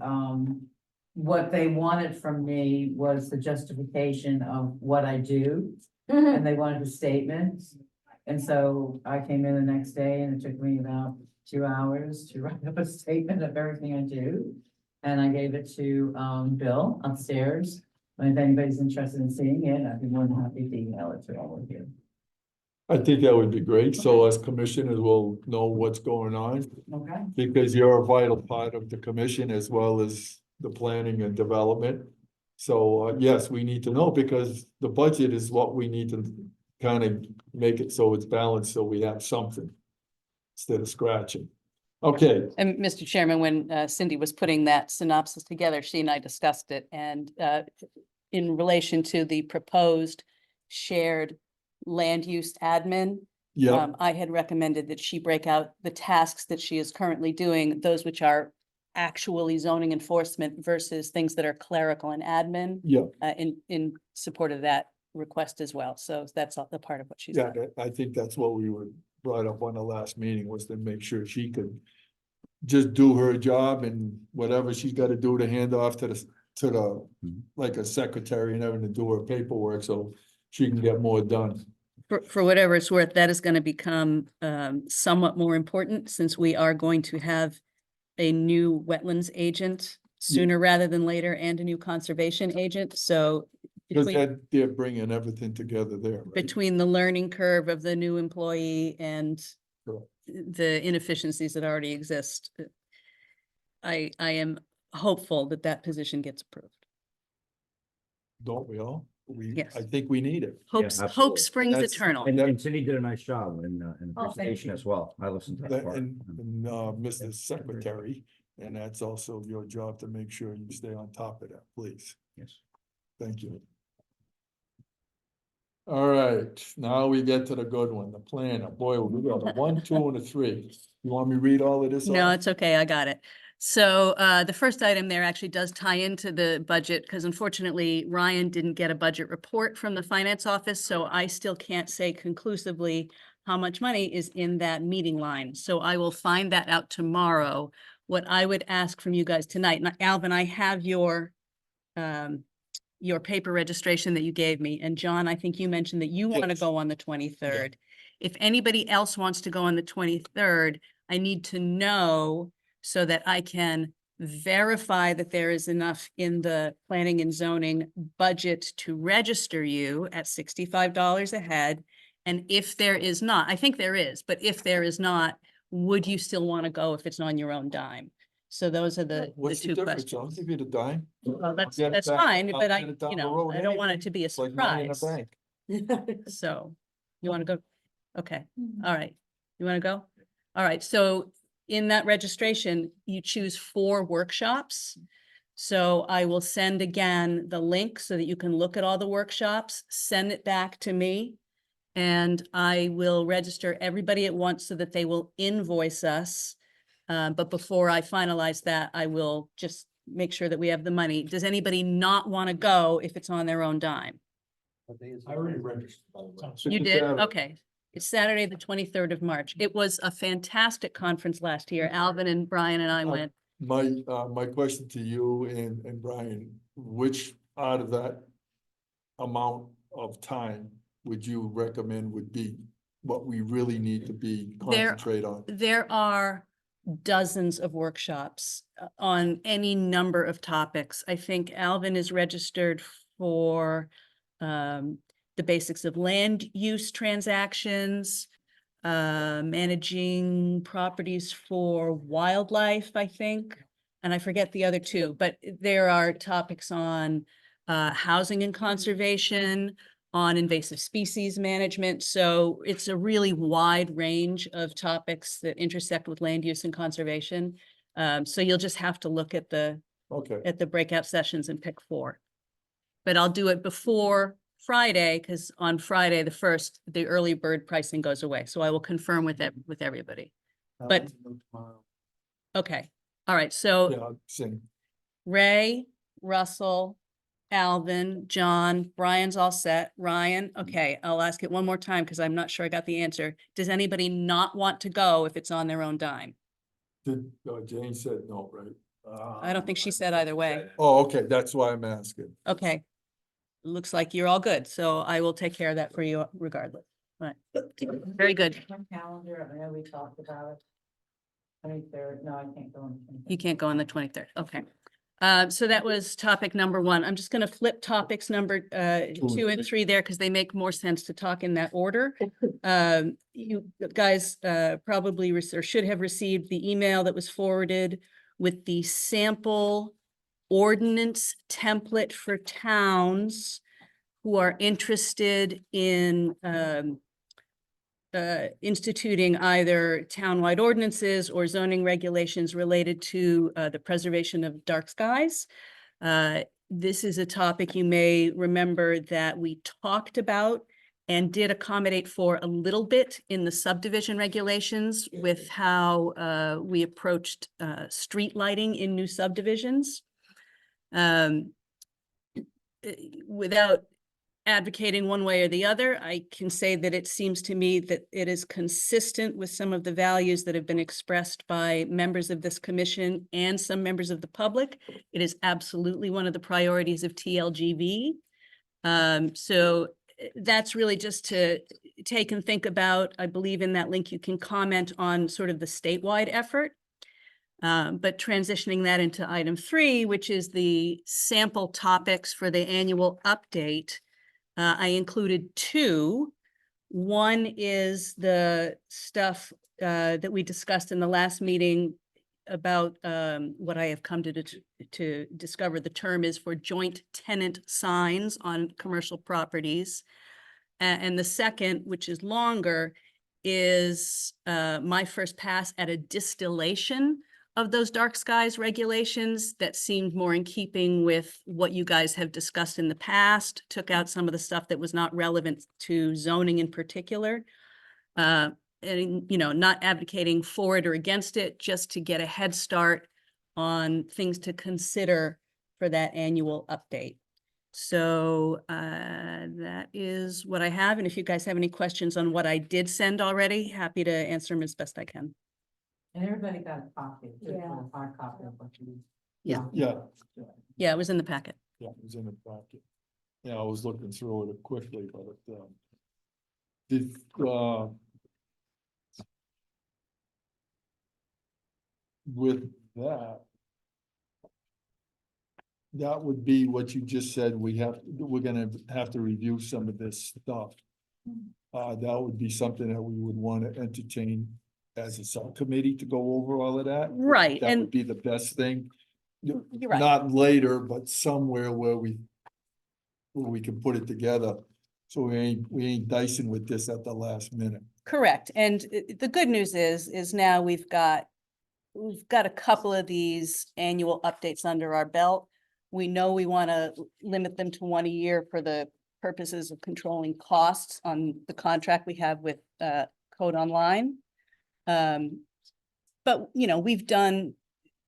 what they wanted from me was the justification of what I do, and they wanted a statement. And so I came in the next day and it took me about 2 hours to write up a statement of everything I do. And I gave it to Bill upstairs. And if anybody's interested in seeing it, I'd be more than happy to email it to all of you. I think that would be great. So as commissioners will know what's going on, Okay, because you're a vital part of the commission as well as the planning and development. So, yes, we need to know because the budget is what we need to kind of make it so it's balanced, so we have something instead of scratching. Okay, And Mr. Chairman, when Cindy was putting that synopsis together, she and I discussed it, and in relation to the proposed shared land use admin, yeah, I had recommended that she break out the tasks that she is currently doing, those which are actually zoning enforcement versus things that are clerical and admin, yeah, in support of that request as well. So that's all the part of what she's yeah, done. I think that's what we were brought up on the last meeting was to make sure she could just do her job and whatever she's got to do to hand off to the, like a secretary and having to do her paperwork, so she can get more done. For whatever it's worth, that is going to become somewhat more important since we are going to have a new wetlands agent sooner rather than later and a new conservation agent. So Because between, they're bringing everything together there, right? between the learning curve of the new employee and Correct. the inefficiencies that already exist, I am hopeful that that position gets approved. Don't we all? Yes. I think we need it. Hope absolutely. springs That's- eternal. And Cindy did a nice job in the Oh, thank presentation you. as well. I listened to that part. And Mr. Secretary, and that's also your job to make sure you stay on top of that, please. Yes. Thank you. All right, now we get to the good one, the planner. Boy, we got a 1, 2, and a 3. You want me to read all of this? No, off? it's okay. I got it. So the first item there actually does tie into the budget because unfortunately Ryan didn't get a budget report from the finance office. So I still can't say conclusively how much money is in that meeting line. So I will find that out tomorrow. What I would ask from you guys tonight, and Alvin, I have your paper registration that you gave me. And John, I think you mentioned that you want to Yes. go on the 23rd. If anybody else wants to go on the 23rd, I need to know so that I can verify that there is enough in the planning and zoning budget to register you at $65 a head. And if there is not, I think there is, but if there is not, would you still want to go if it's on your own dime? So those are the What's two difference? I'll questions. give you the dime. Well, that's get it back- fine, I'll but get it down the road I don't want anyway. it to be a It's like money in a surprise. bank. So you want to go? Okay, all right. You want to go? All right, so in that registration, you choose 4 workshops. So I will send again the link so that you can look at all the workshops, send it back to me. And I will register everybody at once so that they will invoice us. But before I finalize that, I will just make sure that we have the money. Does anybody not want to go if it's on their own dime? I already registered. You did? Okay. It's Saturday, the 23rd of March. It was a fantastic conference last year. Alvin and Brian and I went. My question to you and Brian, which out of that amount of time would you recommend would be what we really need to be concentrate on? There are dozens of workshops on any number of topics. I think Alvin is registered for the basics of land use transactions, managing properties for wildlife, I think, and I forget the other two, but there are topics on housing and conservation, on invasive species management. So it's a really wide range of topics that intersect with land use and conservation. So you'll just have to look at the breakout sessions and pick 4. But I'll do it before Friday, because on Friday, the 1st, the early bird pricing goes away. So I will confirm with everybody. But okay, all right. So Yeah, same. Ray, Russell, Alvin, John, Brian's all set. Ryan, okay, I'll ask it one more time because I'm not sure I got the answer. Does anybody not want to go if it's on their own dime? Jane said no, right? I don't think she said either way. Oh, okay, that's why I'm asking. Okay. Looks like you're all good, so I will take care of that for you regardless. All right. Very good. Calendar, I know we talked about it. 23rd, no, I can't go on. You can't go on the 23rd. Okay. So that was topic number 1. I'm just going to flip topics number 2 and 3 there because they make more sense to talk in that order. You guys probably or should have received the email that was forwarded with the sample ordinance template for towns who are interested in instituting either townwide ordinances or zoning regulations related to the preservation of dark skies. This is a topic you may remember that we talked about and did accommodate for a little bit in the subdivision regulations with how we approached street lighting in new subdivisions. Without advocating one way or the other, I can say that it seems to me that it is consistent with some of the values that have been expressed by members of this commission and some members of the public. It is absolutely one of the priorities of TLGV. So that's really just to take and think about. I believe in that link you can comment on sort of the statewide effort. But transitioning that into item 3, which is the sample topics for the annual update, I included 2. One is the stuff that we discussed in the last meeting about what I have come to discover the term is for joint tenant signs on commercial properties. And the second, which is longer, is my first pass at a distillation of those dark skies regulations that seemed more in keeping with what you guys have discussed in the past, took out some of the stuff that was not relevant to zoning in particular. And, you know, not advocating for it or against it, just to get a head start on things to consider for that annual update. So that is what I have. And if you guys have any questions on what I did send already, happy to answer them as best I can. And everybody got a copy. just Yeah. a hard copy of what you. Yeah. Yeah, it was in the packet. yeah, it was in the packet. Yeah, I was looking through it quickly, but with that would be what you just said. We're gonna have to review some of this stuff. That would be something that we would want to entertain as a subcommittee to go over all of that. Right, That and would be the best thing. you're right. Not later, but somewhere where we can put it together. So we ain't dicing with this at the last minute. Correct. And the good news is now we've got a couple of these annual updates under our belt. We know we want to limit them to 1 a year for the purposes of controlling costs on the contract we have with Code Online. But, you know, we've done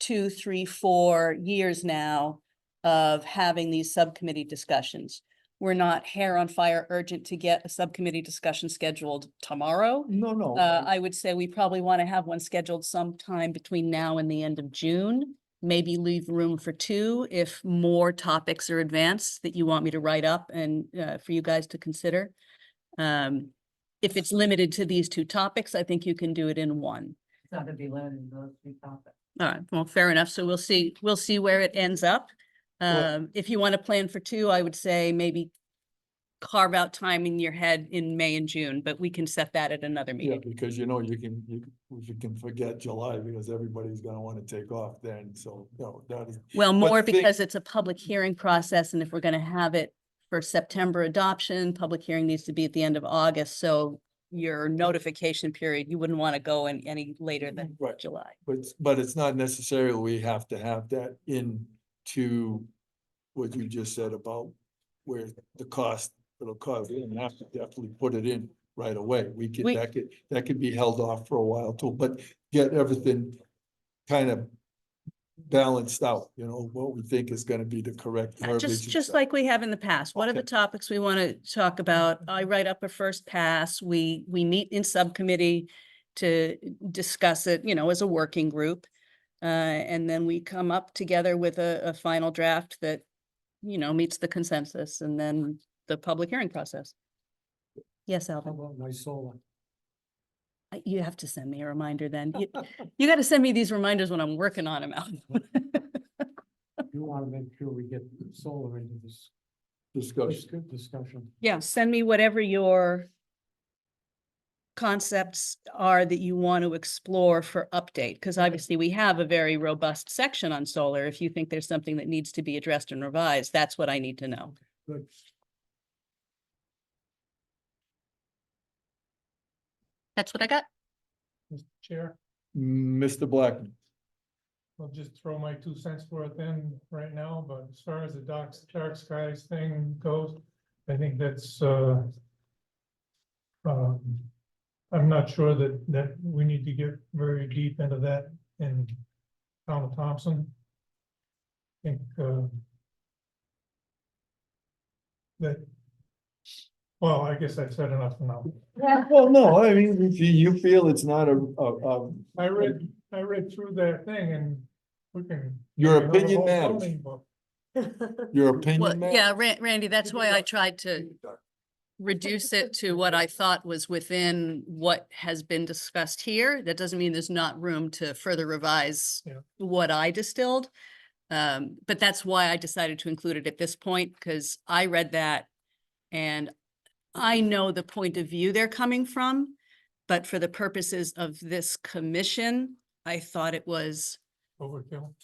2, 3, 4 years now of having these subcommittee discussions. we're not hair on fire urgent to get a subcommittee discussion scheduled tomorrow. No. I would say we probably want to have one scheduled sometime between now and the end of June. Maybe leave room for two if more topics are advanced that you want me to write up and for you guys to consider. If it's limited to these two topics, I think you can do it in one. It's not gonna be limited to those three topics. All right, well, fair enough. So we'll see where it ends up. Well- If you want to plan for two, I would say maybe carve out time in your head in May and June, but we can set that at another Yeah, meeting. because you can forget July because everybody's gonna wanna take off then, so, that is. Well, but more think- because it's a public hearing process, and if we're gonna have it for September adoption, public hearing needs to be at the end of August, so your notification period, you wouldn't want to go in any later than Right. July. But it's not necessarily we have to have that into what you just said about where the cost, it'll cost, we don't have to definitely put it in right away. That could be held off for a while too, but get everything kind of balanced out, what we think is gonna be the correct verbiage. and Just stuff. like we have in the past. What are the Okay. topics we want to talk about? I write up a first pass. We meet in subcommittee to discuss it, as a working group. And then we come up together with a final draft that, meets the consensus, and then the public hearing process. Yes, How Alvin, about my solar? you have to send me a reminder then. You got to send me these reminders when I'm working on them, Alvin. You want to make sure we get solar into this Discussion. discussion. Yeah, send me whatever your concepts are that you want to explore for update, because obviously we have a very robust section on solar. If you think there's something that needs to be addressed and revised, that's what I need to know. Good. That's what I got. Mr. Chair, Mr. Blackman. I'll just throw my 2 cents worth in right now, but as far as the dark skies thing goes, I think that's, I'm not sure that we need to get very deep into that in town of Thompson. I think, that, well, I guess I've said enough for now. Well, no, I mean, if you feel it's not I read through that thing and we can. Your we can have a opinion whole matters. zoning book. your Well, opinion. yeah, matters. Randy, that's why I tried to reduce it to what I thought was within what has been discussed here. That doesn't mean there's not room to further revise Yeah. what I distilled. But that's why I decided to include it at this point, because I read that and I know the point of view they're coming from, but for the purposes of this commission, I thought it was, Overkill.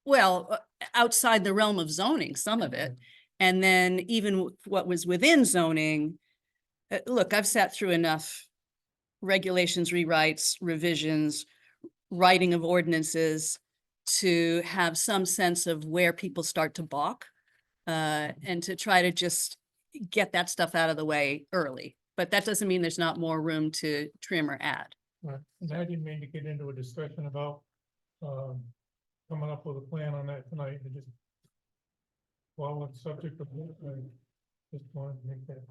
well, outside the realm of zoning, some of it. And then even what was within zoning, look, I've sat through enough regulations, rewrites, revisions, writing of ordinances to have some sense of where people start to balk, and to try to just get that stuff out of the way early. But that doesn't mean there's not more room to trim or add. Right, and I didn't mean to get into a discussion about, coming up with a plan on that tonight, I just. While it's subject of, I just wanted to make that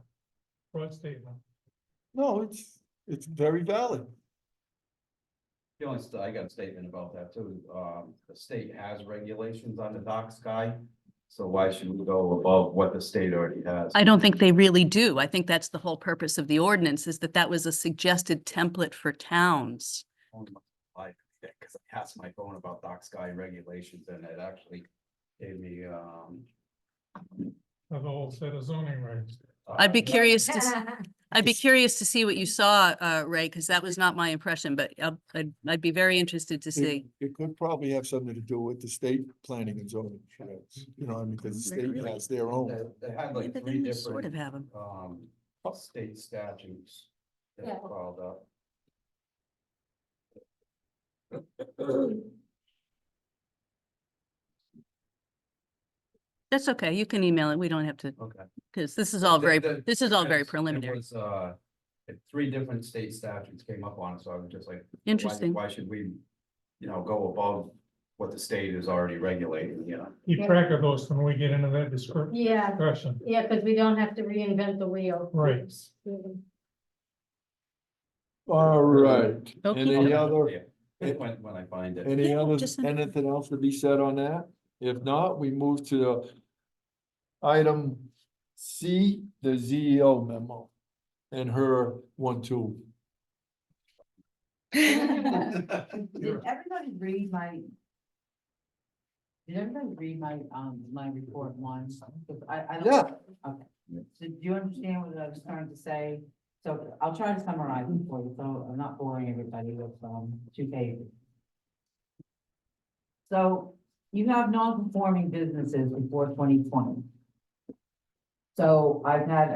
broad statement. No, it's very valid. The only, I got a statement about that too. The state has regulations on the dark sky. So why should we go above what the state already has? I don't think they really do. I think that's the whole purpose of the ordinance, is that was a suggested template for towns. Like, because I asked my phone about dark sky regulations and it actually gave me, Of the whole set of zoning regs. I'd be curious to see what you saw, Ray, because that was not my impression, but I'd be very interested to see. It could probably have something to do with the state planning and zoning. Regs, I mean, because the They state really- has their own. they had Yeah, like but three then you sort of different, have them. state statutes that Yeah. called up. That's okay. You can email it. We don't have to, Okay. because this is all very, this is all very It preliminary. was, three different state statutes came up on it, so I was just like. Interesting. Why should we, go above what the state is already regulating, you know. Keep track of those when we get into that discussion. Yeah, yeah, because we don't have to reinvent the wheel. Right. All right, Okay. any other, Yeah, when I find it. any Yeah, other, just- anything else to be said on that? If not, we move to the item C, the CEO memo. And her 1-2. Did everybody read my? Did everybody read my report once? 'Cause I don't. Yeah. Okay, so do you understand what I was trying to say? So I'll try to summarize it for you, so I'm not boring everybody with, 2 pages. So you have non-conforming businesses before 2020. So I've had,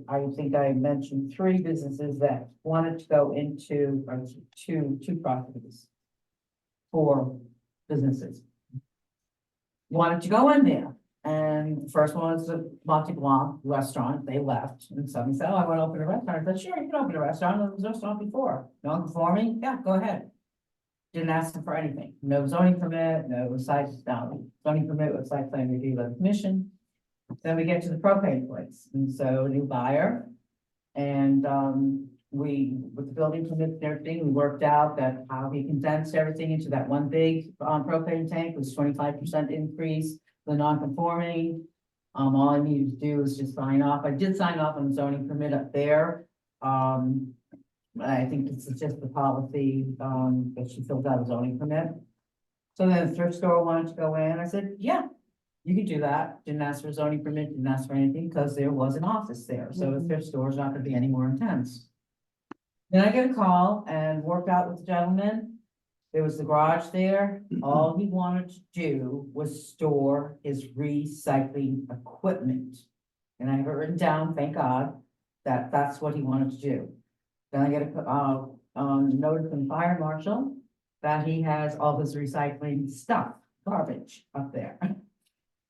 I think I mentioned 3 businesses that wanted to go into, or two properties. 4 businesses. Wanted to go in there, and the first one was the Monte Blanc restaurant, they left, and somebody said, oh, I want to open a restaurant, I said, sure, you can open a restaurant, there was a restaurant before, non-conforming, yeah, go ahead. Didn't ask them for anything, no zoning permit, no site, zoning permit with site plan review by the commission. Then we get to the propane place, and so new buyer. And we, with the building permit and everything, we worked out that how we condensed everything into that one big propane tank was 25% increase, the non-conforming. All I needed to do was just sign off. I did sign off on the zoning permit up there. I think this is just the policy that she filled out a zoning permit. So then the thrift store wanted to go in. I said, yeah. You can do that, didn't ask for a zoning permit, didn't ask for anything, because there was an office there, so the thrift store is not gonna be any more intense. Then I get a call and worked out with the gentleman, there was the garage there, all he wanted to do was store his recycling equipment. And I have it written down, thank God, that that's what he wanted to do. Then I get a, notice from the fire marshal that he has all his recycling stuff, garbage up there.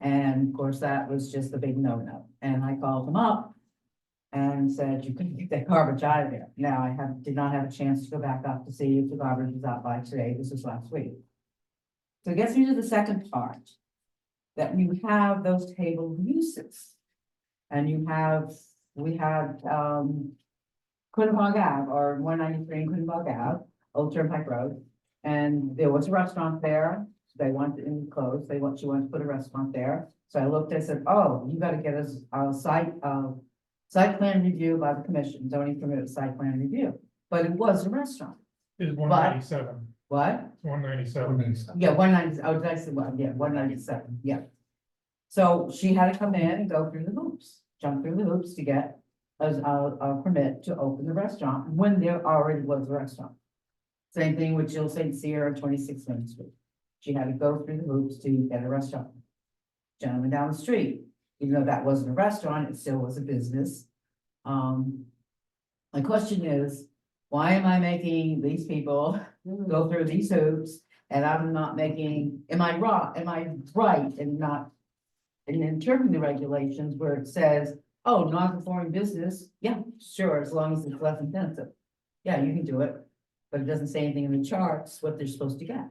And of course, that was just a big no-no. And I called him up and said, you couldn't get that garbage out of there. Now, I did not have a chance to go back up to see if the garbage was out by today. This was last week. So it gets me to the second part, that you have those table uses. And we had, Quinnebog Ave, or 193 in Quinnebog Ave, Old Turnpike Road. And there was a restaurant there. They wanted to close, she wanted to put a restaurant there. So I looked, I said, oh, you gotta get us a site plan review by the commission, zoning permit site plan review. But it was a restaurant. Is 197. What? 197. Yeah, 190, oh, did I say one? Yeah, 197, yeah. So she had to come in and go through the hoops, jump through the hoops to get a permit to open the restaurant when there already was a restaurant. Same thing with Jill St. Cyr on 26 Main Street. She had to go through the hoops to get a restaurant. Gentleman down the street, even though that wasn't a restaurant, it still was a business. My question is, why am I making these people go through these hoops? And I'm not making, am I right and not in interpreting the regulations where it says, oh, non-conforming business, yeah, sure, as long as it's less intensive. Yeah, you can do it, but it doesn't say anything in the charts what they're supposed to get.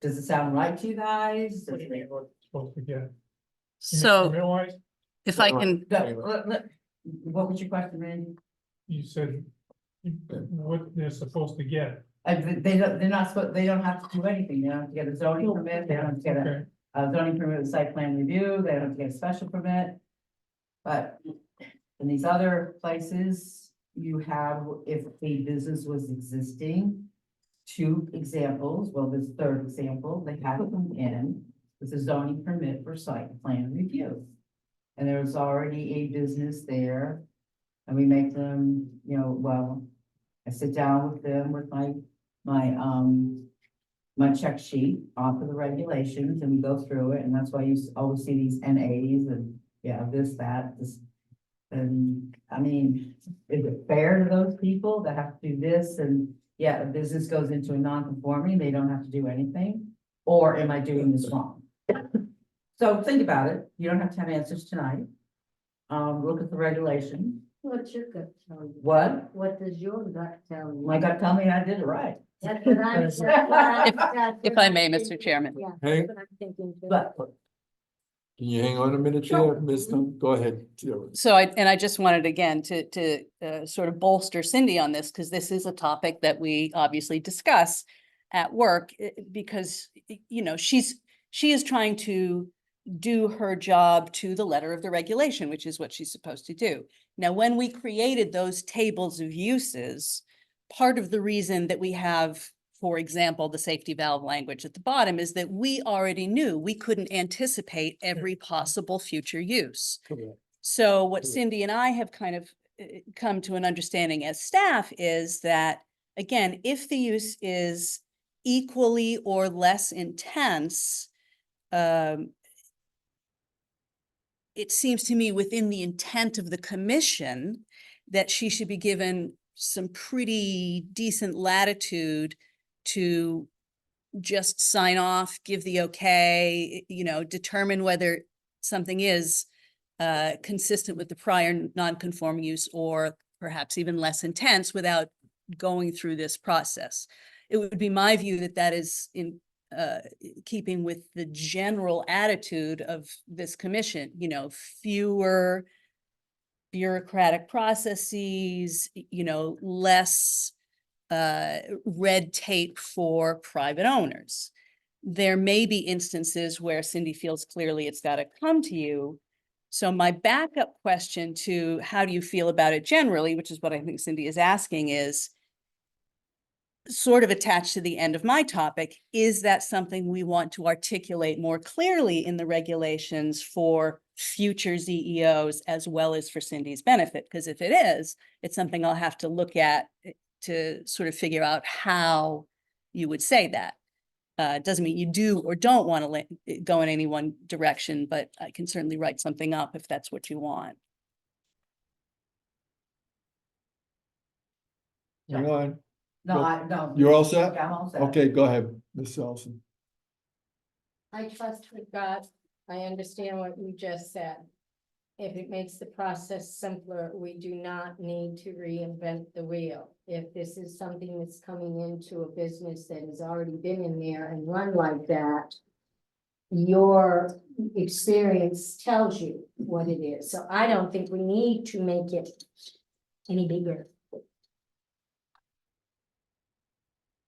Does it sound right to you guys? What do you mean, what it's supposed to get? So Permit-wise, if I can, What was your question, Randy? you said what they're supposed to get. They're not supposed, they don't have to do anything, they don't have to get a zoning permit, they don't have to get Okay, a zoning permit with site plan review, they don't have to get a special permit. But in these other places, you have, if a business was existing, 2 examples, well, this third example, they had to come in with a zoning permit for site plan review. And there was already a business there, and we make them, well, I sit down with them with my check sheet off of the regulations, and we go through it, and that's why you always see these NAs and, this, that, this. And, I mean, is it fair to those people that have to do this, and, a business goes into a non-conforming, they don't have to do anything? Or am I doing this wrong? So think about it, you don't have to have answers tonight. Look at the regulation. What's your gut tell you? What? What does your gut tell you? My gut tell me I did it right. That's what I'm- that's what that's If what I I'm may, thinking. Mr. Chairman. Yeah, Hey. that's what I'm thinking too. But Can you hang on a minute there, Ms. Dunn? Go ahead. Sarah. So I just wanted again to sort of bolster Cindy on this, because this is a topic that we obviously discuss at work, because, you know, she is trying to do her job to the letter of the regulation, which is what she's supposed to do. Now, when we created those tables of uses, part of the reason that we have, for example, the safety valve language at the bottom is that we already knew we couldn't anticipate every possible future use. Correct. So what Correct. Cindy and I have kind of come to an understanding as staff is that, again, if the use is equally or less intense, it seems to me within the intent of the commission that she should be given some pretty decent latitude to just sign off, give the okay, you know, determine whether something is consistent with the prior non-conforming use or perhaps even less intense without going through this process. It would be my view that that is in keeping with the general attitude of this commission, you know, fewer bureaucratic processes, you know, less red tape for private owners. There may be instances where Cindy feels clearly it's got to come to you. So my backup question to how do you feel about it generally, which is what I think Cindy is asking, is sort of attached to the end of my topic. Is that something we want to articulate more clearly in the regulations for future ZEOs as well as for Cindy's benefit? Because if it is, it's something I'll have to look at to sort of figure out how you would say that. Doesn't mean you do or don't want to go in any one direction, but I can certainly write something up if that's what you want. Hang on. no. You're all set? Yeah, I'm all set. Okay, go ahead, Ms. Elson. I trust with God. I understand what you just said. If it makes the process simpler, we do not need to reinvent the wheel. If this is something that's coming into a business that has already been in there and run like that, your experience tells you what it is. So I don't think we need to make it any bigger.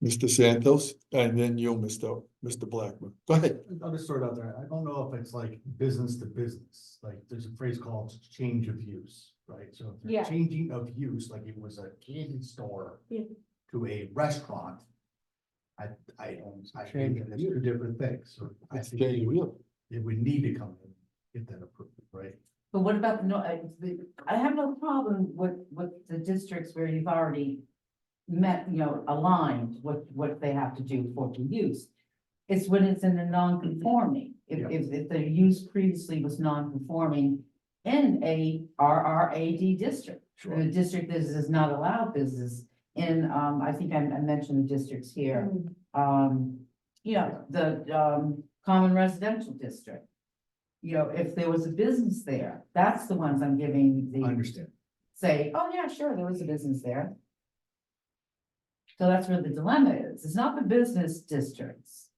Mr. Santos, and then you, Mr. Blackman. Go ahead. I'll just throw it out there. I don't know if it's like business to business, like there's a phrase called change of use, right? So if Yeah. you're changing of use, like it was a candy store Yeah. to a restaurant. I think that's two different things, so I It's think change of use. it would need to come in, get that approved, right? But what about I have no problem with the districts where you've already met, you know, aligned what they have to do for the use. It's when it's in a non-conforming, if the use previously was non-conforming in a RRAD district. The district that does not allow business in, I think I mentioned the districts here. You know, the common residential district. You know, if there was a business there, that's the ones I'm giving I the, understand. say, oh yeah, sure, there was a business there. So that's where the dilemma is. It's not the business districts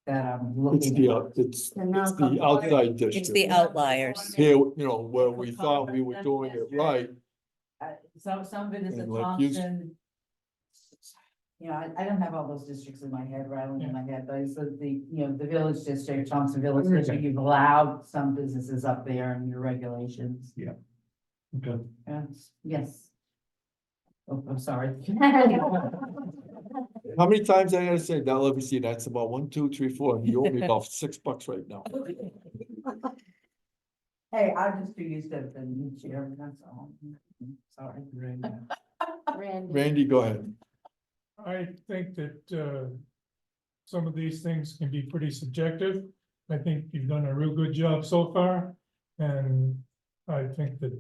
that I'm It's looking the, at. it's the outside district. It's the outliers. Here, you know, where we thought we were doing it right. Some of it is a And like you Thompson. You know, I don't have all those districts in my head, rattling in my head, but it's the, you know, the village district, Thompson Village District, you've allowed some businesses up there in your regulations. Okay. Yes. Oh, I'm sorry. How many times I gotta say that? Let me see, that's about 1, 2, 3, 4, and you owe me about $6 right now. Hey, I just do used to have been chairman, that's all. Sorry. Randy. Randy, go ahead. I think that some of these things can be pretty subjective. I think you've done a real good job so far. And I think that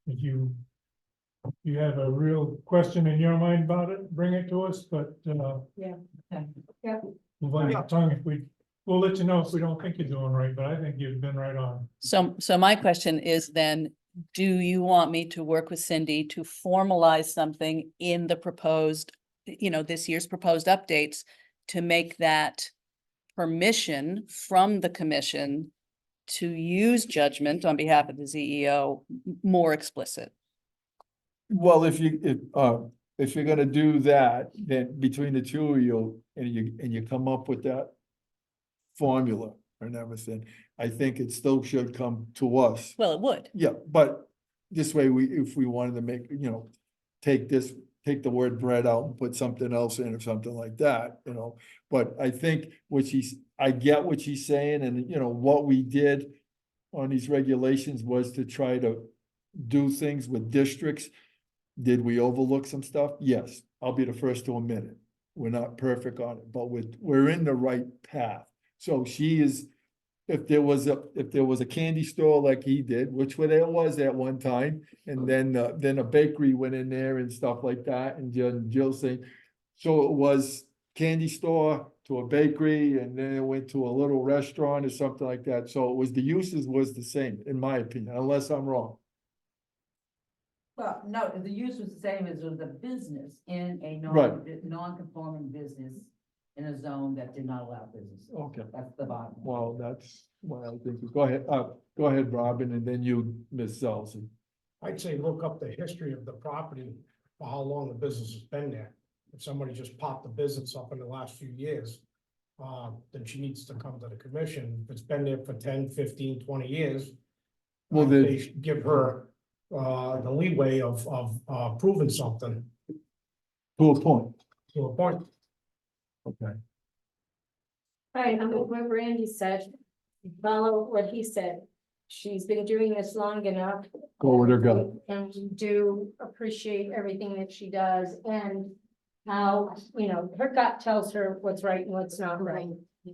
if you have a real question in your mind about it, bring it to us, but Yeah. we'll hold your tongue if we'll let you know if we don't think you're doing right, but I think you've been right on. So my question is then, do you want me to work with Cindy to formalize something in the proposed you know, this year's proposed updates to make that permission from the commission to use judgment on behalf of the CEO more explicit. Well, if you're gonna do that, then between the two of you, and you come up with that formula and everything, I think it still should come to us. Well, it would. Yeah, but this way, if we wanted to make, take the word bread out and put something else in or something like that, But I think I get what she's saying, and what we did on these regulations was to try to do things with districts. Did we overlook some stuff? Yes, I'll be the first to admit it. We're not perfect on it, but we're in the right path. So she is, if there was a candy store like he did, which there was at one time, and then a bakery went in there and stuff like that, and Jill saying, so it was candy store to a bakery, and then it went to a little restaurant or something like that. So the uses was the same, in my opinion, unless I'm wrong. Well, no, the use was the same as it was a business in a Right. non-conforming business in a zone that did not allow business. Okay. That's the bottom. line. Well, that's what I think. Go ahead, Robin, and then you, Ms. Zelson. I'd say look up the history of the property for how long the business has been there. If somebody just popped the business up in the last few years, then she needs to come to the commission. If it's been there for 10, 15, 20 years, Well, they should give her the leeway of proving something to a point. to a point. Okay. Right, I'm with what Randy said, follow what he said. She's been doing this long enough. Go with her gut. And we do appreciate everything that she does and how, her gut tells her what's right and what's not right.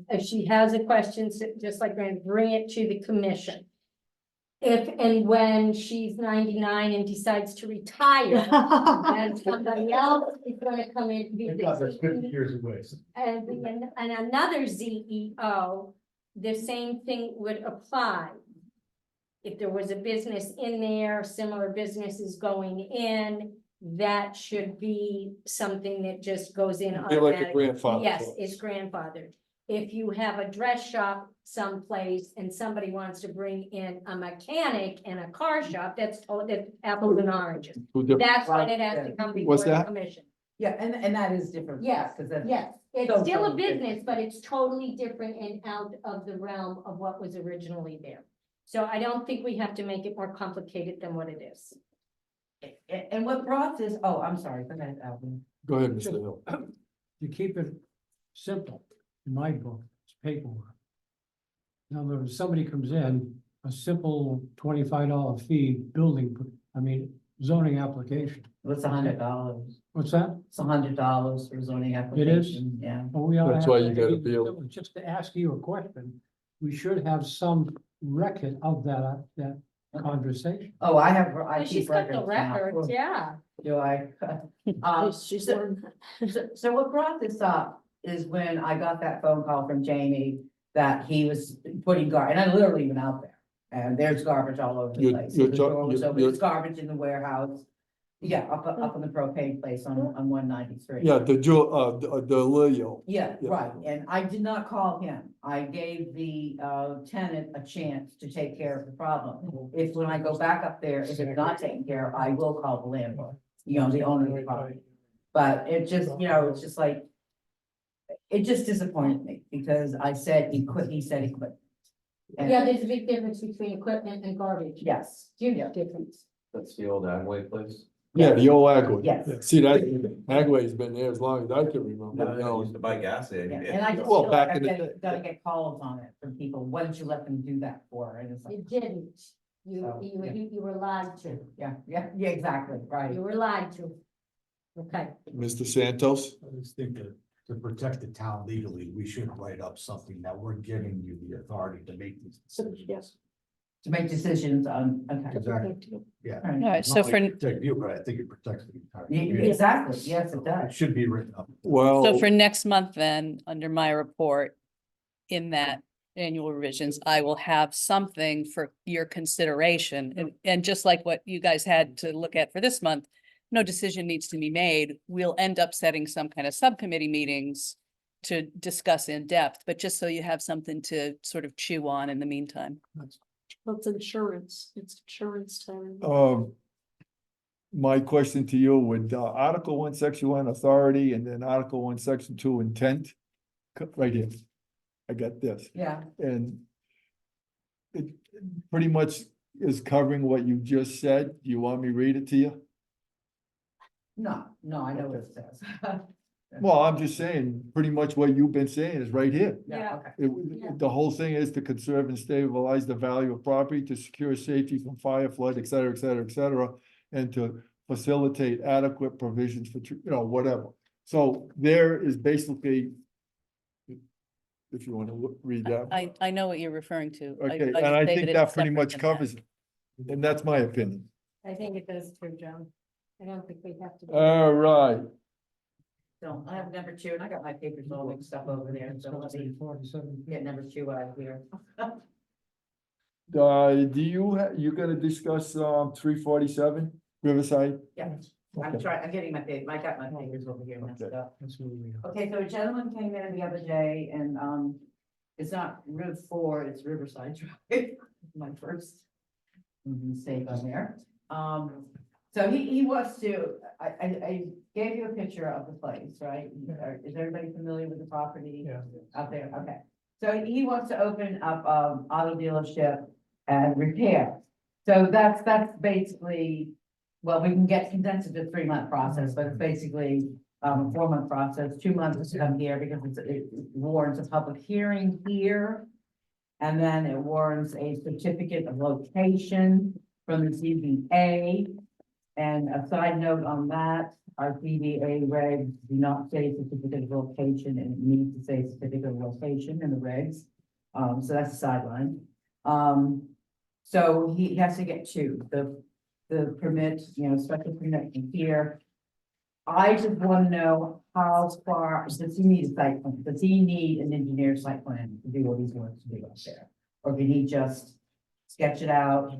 If she has a question, just like Randy, bring it to the commission. If and when she's 99 and decides to retire, and somebody else is gonna come in and be Thank God, that's 50 the years away. and another ZEO, the same thing would apply. If there was a business in there, similar businesses going in, that should be something that just goes in Be like a automatically. grandfather. Yes, it's grandfathered. If you have a dress shop someplace and somebody wants to bring in a mechanic and a car shop, that's apples and oranges. Two different- That's when it has to come before What's the that? commission. Yeah, and that is different. Yes, Because that's. yes, it's So still a totally different. business, but it's totally different and out of the realm of what was originally there. So I don't think we have to make it more complicated than what it is. And what brought this, oh, I'm sorry, go ahead, Alvin. Go ahead, Mr. Hill. To keep it simple, in my book, it's paperwork. In other words, somebody comes in, a simple $25 fee zoning application. It's $100. What's that? It's $100 for zoning application, yeah. Well, we ought to That's have why you to gotta be- be able- Just to ask you a question, we should have some record of that conversation. Oh, I She's keep got the records records, yeah. now. Do I? So what brought this up is when I got that phone call from Jamie that he was putting and I literally went out there. And there's garbage all over the You're- place. you're The talk- door was you're- open. you're- There's garbage in the warehouse. Yeah, up on the propane place on 193. Yeah, the Leo. Yeah, Yeah. right, and I did not call him. I gave the tenant a chance to take care of the problem. If when I go back up there, if it's not taken care of, I will call the landlord, the owner of the property. But it just, it's just like, it just disappointed me because I said he said he quit. And- Yeah, there's a big difference between equipment and garbage. Yes, Huge difference. That's the old Agway place. Yeah, the old Agway. Yes. See, that Agway's been there as long as I can remember. I used to buy gas there. Yeah, and I just Well, feel like back in the I've day. gotta get calls on it from people. What did you let them do that for? And it's like, You didn't. You, So, you, yeah. you were lied to. yeah, exactly, right. You were lied to. Okay. Mr. Santos? I just think that to protect the town legally, we should write up something that we're giving you the authority to make these decisions. To make decisions on, okay. Exactly. Yeah. All right. All right, so Not for, only protect you, but I think it protects the entire. Yeah, community. exactly, yes, it It does. should be written up. Well. so for next month then, under my report, in that annual revisions, I will have something for your consideration. And just like what you guys had to look at for this month, no decision needs to be made. We'll end up setting some kind of subcommittee meetings to discuss in depth, but just so you have something to sort of chew on in the meantime. It's insurance time. My question to you, would Article 1, Section 1, authority, and then Article 1, Section 2, intent? Right here. I got this. Yeah. And it pretty much is covering what you just said. Do you want me to read it to you? No, I know what it says. Well, I'm just saying, pretty much what you've been saying is right here. Yeah, okay. The whole thing is to conserve and stabilize the value of property, to secure safety from fire, flood, et cetera, et cetera, et cetera, and to facilitate adequate provisions for, whatever. So there is basically, if you want to read that. I know what you're referring to. Okay, just and I say think it's that pretty separate much than covers it. And that's my opinion. I think it does too, John. I don't think we have to. All right. So I have number 2, and I got my papers all mixed up over there, so let me 47. get number 2 out of here. Do you gonna discuss, 347 Riverside? Yeah, I'm getting my paper, I got my papers over here messed Okay. up. That's where we are. Okay, so a gentleman came in the other day and, it's not Route 4, it's Riverside Drive, my first mistake on there. So he wants to, I gave you a picture of the place, right? Is everybody familiar with the property? Yeah. Out there, okay. So he wants to open up, auto dealership and repair. So that's basically, well, we can condense it to a 3-month process, but it's basically, a 4-month process, 2 months to come here because it warrants a public hearing here. And then it warrants a certificate of location from the ZBA. And a side note on that, our ZBA regs do not say certificate of location, and it needs to say certificate of location in the regs. So that's a sideline. So he has to get 2, the permit, special permit from here. I just want to know how far, does he need a site plan? Does he need an engineer site plan to do what he's going to do up there? Or can he just sketch it out,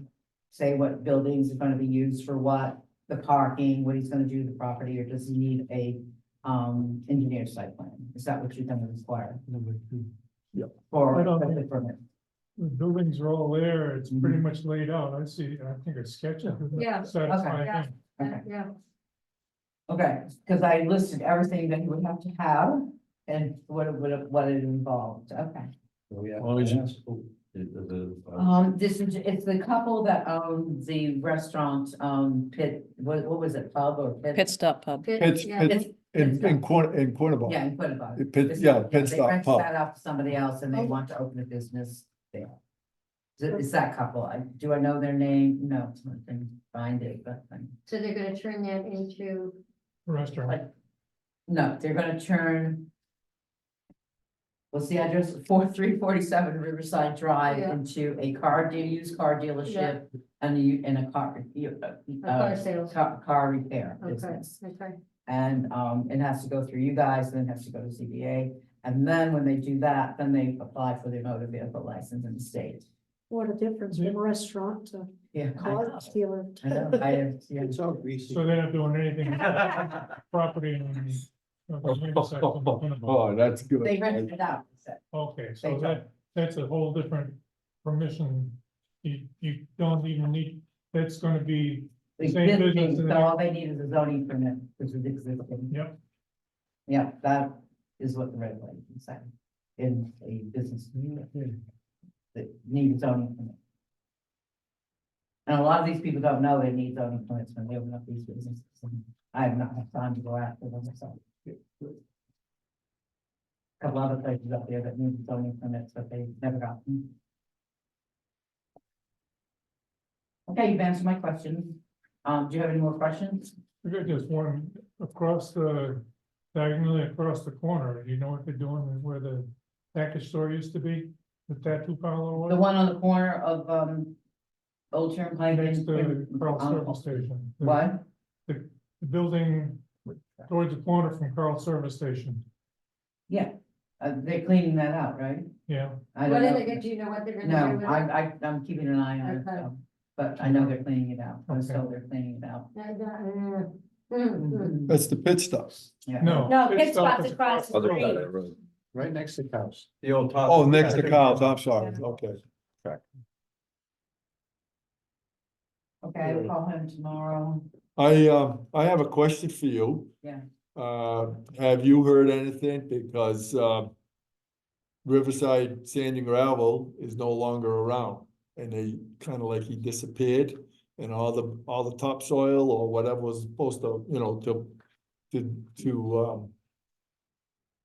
say what buildings are gonna be used for what, the parking, what he's gonna do to the property, or does he need a engineer site plan? Is that what you're gonna require? Number 2. For I don't the think- permit? The buildings are all there, it's pretty much laid out, I think a sketch. Yeah. Satisfying Okay. thing. Okay. Yeah. Okay, because I listed everything that he would have to have and what it involved, okay. It's the couple that owns the restaurant, Pit, what was it, Pub or Pit? Pit Stop Pub. It's, Yeah. it's in Cornwall. Yeah, in Quinnebog. It Pit- yeah, Pit They Stop rent Pub. that out to somebody else and they want to open a business there. It's that couple, do I know their name? No, I can find it, but, So they're gonna turn that into, Restaurant. no, they're gonna turn. What's the address? 347 Riverside Drive Yeah. into a used car dealership and a car. car sales. Car repair okay, business. okay. And it has to go through you guys, then it has to go to CBA. And then when they do that, then they apply for their motor vehicle license in the state. What a difference from restaurant to Yeah. car dealer. I know, yeah. It's all greasy. So they're not doing anything property on the intersection of Winnebago. Oh, that's good. They rented it out. Okay, They so that's a whole different permission. You don't even need, that's gonna be the same business. Existing, in so there. all they need is a zoning permit, which is existing. Yep, Yeah, that is what the red light is saying in a business that needs zoning permit. And a lot of these people don't know they need zoning permits when they open up these businesses. And I have not had time to go after them myself. Couple other places up there that need zoning permits, but they never got them. Okay, you've answered my question. Do you have any more questions? we got just one diagonally across the corner. You know what they're doing where the package store used to be? The tattoo parlor was? The one on the corner of Old Turnpike Next and. to Carl Service Station. What? The building towards the corner from Carl Service Station. Yeah, they're cleaning that out, right? Yeah, I What don't are they know. gonna, do you know what they're gonna do No, with it? I'm keeping an eye on it, Okay. so, but I know they're cleaning it out, I was Okay. told they're cleaning it out. That's the pit stop. No. No, it's pit stop's is across the Other side of street. the road. Right next to Cows. The old top. Oh, next to Kyle's, I'm sorry, okay. Okay, I will call him tomorrow. I have a question for you. Yeah. Have you heard anything? Because, Riverside Sand and Gravel is no longer around, and they kind of like he disappeared. And all the topsoil or whatever was supposed to, you know,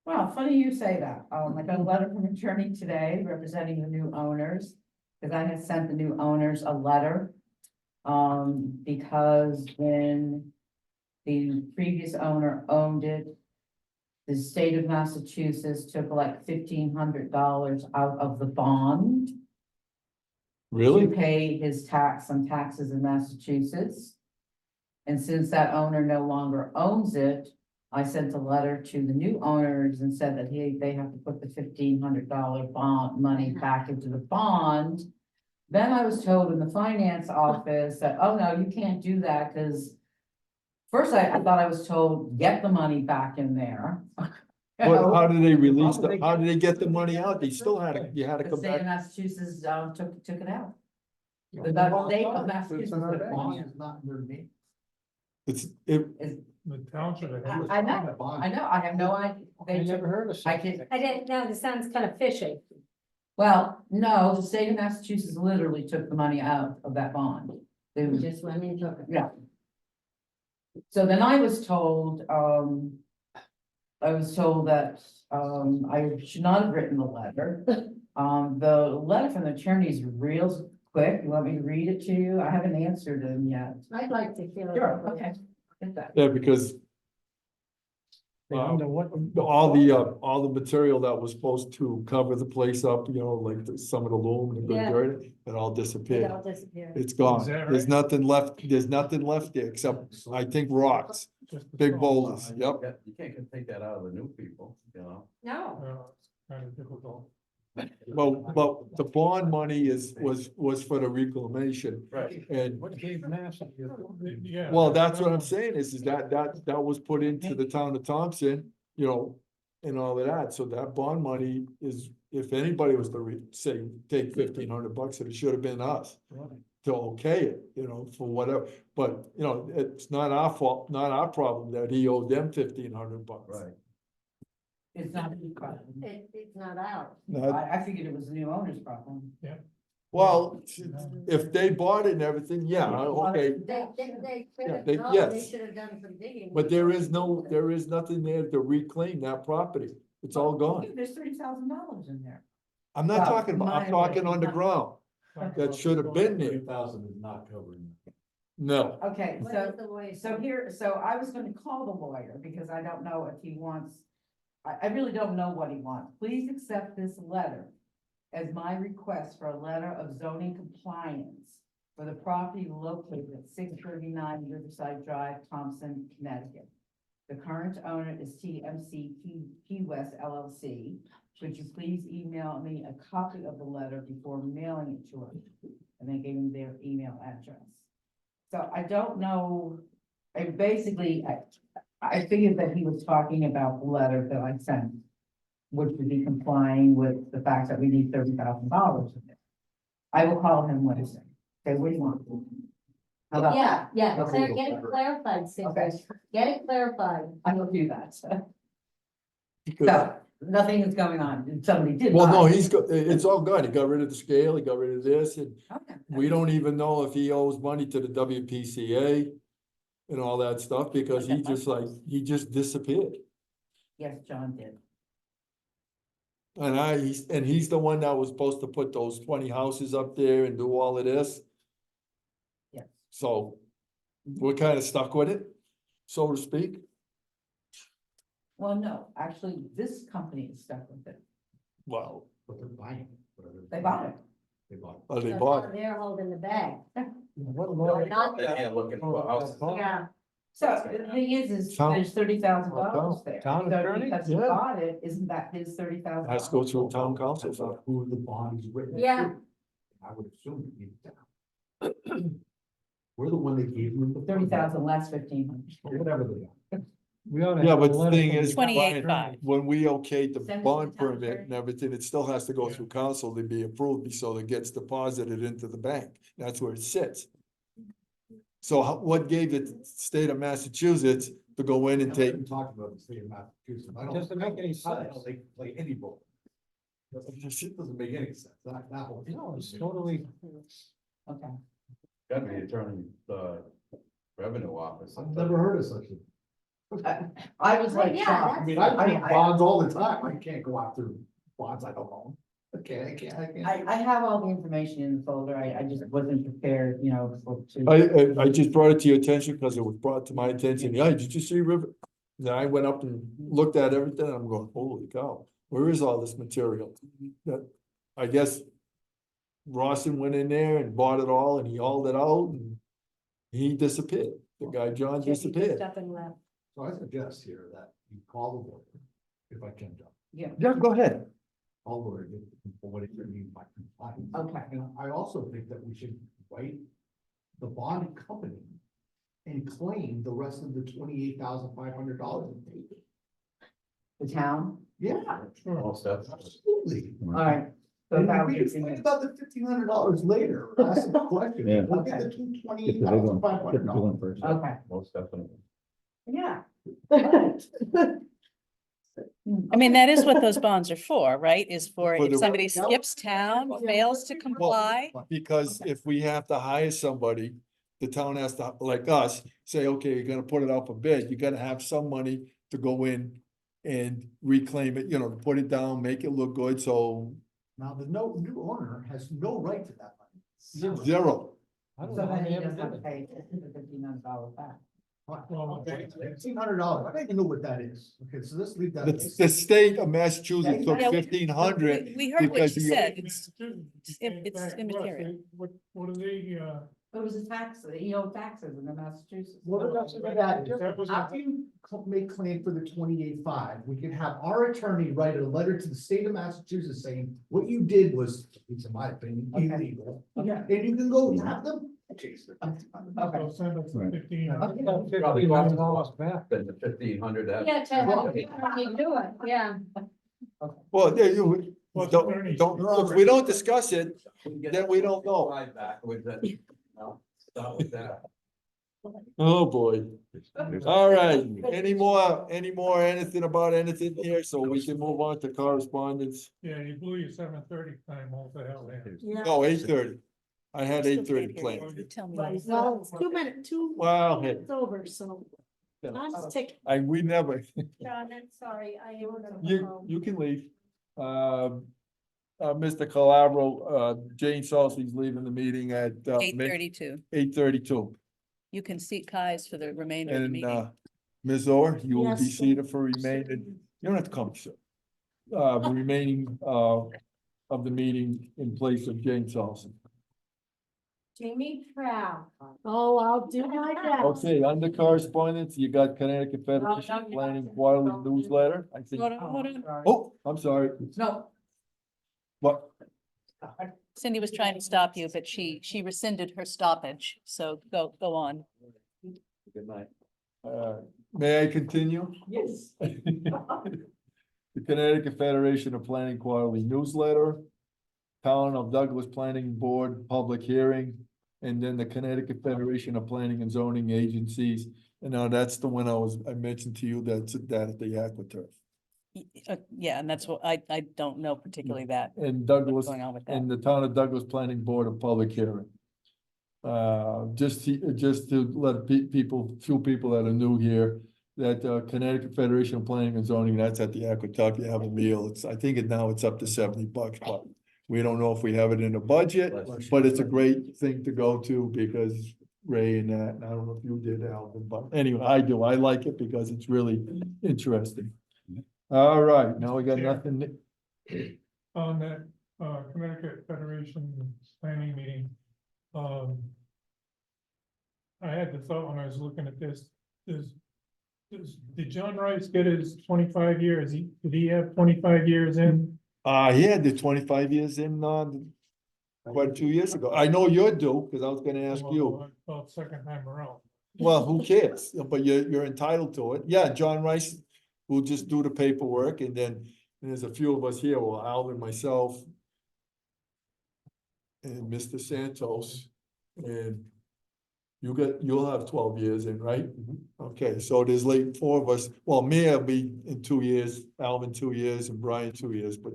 Well, funny you say that. I got a letter from an attorney today representing the new owners. Because I had sent the new owners a letter. Because when the previous owner owned it, the state of Massachusetts took like $1,500 out of the bond. really? To pay his some taxes in Massachusetts. And since that owner no longer owns it, I sent a letter to the new owners and said that they have to put the $1,500 bond money back into the bond. Then I was told in the finance office that, oh, no, you can't do that, because first I thought I was told, get the money back in there. What, how did they release how did they get the money out? They still you had to The come state of back. Massachusetts, took it out. The state of Massachusetts. took it out. Not under me. The township. I know, I have no idea. I never heard of I such a can, thing. I didn't know, this sounds kind of fishy. well, no, the state of Massachusetts literally took the money out of that bond. They were Just let me talk. yeah. So then I was told that, I should not have written the letter. The letter from the attorney is real quick. You want me to read it to you? I haven't answered him yet. I'd like to feel. Sure, okay. Get that. Yeah, because Under what? all the material that was supposed to cover the place up, you know, like some of the loom and the good Yeah. dirt, it all It disappeared. all disappeared. It's gone. Is that There's right? nothing left, there's nothing left there except, I think, rocks, Just the big phone. boulders, yep. You can't take that out of the new people, you know? No, It's kind of difficult. Well, but the bond money was for the reclamation. Right. And, What gave Mass? Yeah. well, that's what I'm saying is that was put into the town of Thompson, you know, and all of that. So that bond money is, if anybody was to say, take $1,500, it should have been us. To okay it, you know, for whatever, but, you know, it's not our fault, not our problem that he owed them $1,500. Right. It's not his problem. it's not ours. I figured it was the new owner's problem. Well, if they bought it and everything, yeah, okay, Yeah, they- They yes. should have done some digging. but there is nothing there to reclaim that property. It's all gone. There's $30,000 in there. I'm not Well, talking about, I'm talking on the ground. That should have been there. 3,000 is not covering. No, Okay, What so. is the lawyer So saying? here, so I was gonna call the lawyer because I don't know if he wants, I really don't know what he wants. Please accept this letter as my request for a letter of zoning compliance for the property located at 639 Riverside Drive, Thompson, Connecticut. The current owner is TMC Key West LLC. Could you please email me a copy of the letter before mailing it to him? And they gave me their email address. So I don't know, I figured that he was talking about the letter that I sent, which would be complying with the fact that we need $30,000 in it. I will call him Wednesday. Okay, what do you want? How about that? Yeah, Okay. get it clarified, Okay. get it clarified. I will do that. So because, nothing is going on. Somebody did. well, no, buy it. it's all gone. He got rid of the scale, he got rid of this, and Okay. we don't even know if he owes money to the WPCA and all that stuff, because he just disappeared. Yes, John did. And he's the one that was supposed to put those 20 houses up there and do all of this. Yes. So we're kind of stuck with it, so to speak. Well, no, actually, this company is stuck with it. Wow. But they're buying it. They bought it. They bought it. Oh, they So bought it. They're holding the bag. What lawyer? Not, They can't look into a house. yeah, So the thing is Town- there's $30,000 there. Town So attorney? because he Yeah. bought it, isn't that his $30,000? Has to go through town council. That's not who the bond is written. Yeah. to. I would assume. We're We're the one that gave them the. 30,000 less 1,500. Whatever they are. We ought to Yeah, have a but the letter thing from is, the 28.5. attorney. when we okayed the Send it to bond the town permit clerk. and everything, it still has to go Yeah. through council to be approved, so it gets deposited into the bank. That's where it sits. So what gave the state of Massachusetts to go in and take? We talked about the state of Massachusetts. I don't. Doesn't make any I don't sense. Like, play any role. This shit doesn't make any sense, that whole. No, it's totally. Okay. Gotta be attorney, the revenue office. I've never heard of such a. I was like Yeah, shocked. I mean, I do bonds all the time, I can't go after bonds I don't own. Okay, I can't. I have all the information in the folder. I just wasn't prepared, you know, to. I just brought it to your attention because it was brought to my attention. Yeah, did you see River? Then I went up and looked at everything. And I'm going, holy cow, where is all this material? That, I guess Rawson went in there and bought it all and he hauled it out and he disappeared. The guy John disappeared. Up and left. So I suggest here that you call the lawyer, if I can, John. Yeah. Yeah, go ahead. Call the lawyer, get what it means by compliance. Okay. And I also think that we should write the bond company and claim the rest of the $28,500. The town? Yeah, Most definitely. absolutely. All right. So And that we was can fight about the $1,500 later, ask the question, Yeah. we'll get the Get the big one, get the big $28,500. one first. Okay, Most definitely. yeah. I mean, that is what those bonds are for, right? Is for For if the- somebody skips town, fails to comply. Because if we have to hire somebody, the town has to, like us, say, okay, you're gonna put it out for bid, you gotta have some money to go in and reclaim it, you know, to put it down, make it look good, so Now, the new owner has no right to that money. zero. I don't So know how then they he ever doesn't have did to it. pay the $1,500 back. $1,500, I don't even know what that is, okay, so let's leave that. The state of Massachusetts took Yeah, we- 1,500. We heard what because you you- said. It's, Massachusetts, it's in fact, immaterial. Russ, what are they, It was a tax, you owe taxes in Massachusetts. Well, that's what that is. That was a- After you make claim for the 28.5, we can have our attorney write a letter to the state of Massachusetts saying, what you did was, at least in my opinion, Okay. illegal. Yeah. And you can go have them. chase their Okay. they'll send us Right. 15. Okay. $1,500 back. Then the 1,500. Yeah, to help you do it, yeah. Well, yeah, you, Plus don't, attorneys. if we don't discuss it, then we don't know. Backwards, then, no, start with that. Oh, boy. All right, any more, anything about anything here, so we can move on to correspondence? Yeah, you blew your 7:30 time, what the hell, man. No, 8:30. I had Still 8:30 can't hear you. planned. You tell me. Well, it's 2 minutes, Well, hey, over, so. Time's ticking. we never, John, I'm sorry, I am gonna go you home. can leave. Mr. Calabro, Jane Salsey's leaving the meeting at 8:32. 8:32. You can seat Kai's for the remainder of the And meeting. Ms. Orr, you will be Yes, seated for remaining, you don't have to come, sir. The remaining of the meeting in place of Jane Salsey. Jamie Proud. Oh, I'll do my best. Okay, under correspondence, you got Connecticut Federation no, you're Planning not. Quarterly Newsletter, I think. Hold on, hold on. Oh, I'm sorry, No. what? Cindy was trying to stop you, but she rescinded her stoppage. So go on. Good night. May I continue? Yes. The Connecticut Federation of Planning Quarterly Newsletter, Town of Douglas Planning Board Public Hearing, and then the Connecticut Federation of Planning and Zoning Agencies. And now that's the one I mentioned to you, that's that at the AquaTurf. Yeah, and that's what I don't know particularly that. And What's Douglas, going on with that? and the Town of Douglas Planning Board of Public Hearing. Just to let people, few people that are new here, that Connecticut Federation of Planning and Zoning, that's at the AquaTurf, you have a meal, it's, I think now it's up to $70, but we don't know if we have it in the budget, but it's a great thing to go to because Ray and that, and I don't know if you did, Alvin, but anyway, I do, I like it because it's really interesting. All right, now we got nothing. On that, Connecticut Federation planning meeting, I had the thought when I was looking at this, did John Rice get his 25 years? Did he have 25 years in? He had the 25 years in, quite a few years ago. I know you're due, because I was gonna ask you. About second time around. Well, who cares? But you're entitled to it. Yeah, John Rice will just do the paperwork, and then there's a few of us here, well, Alvin, myself, and Mr. Santos, and you'll have 12 years in, right? Okay, so there's like 4 of us. Well, me, will be in 2 years, Alvin 2 years, and Brian 2 years, but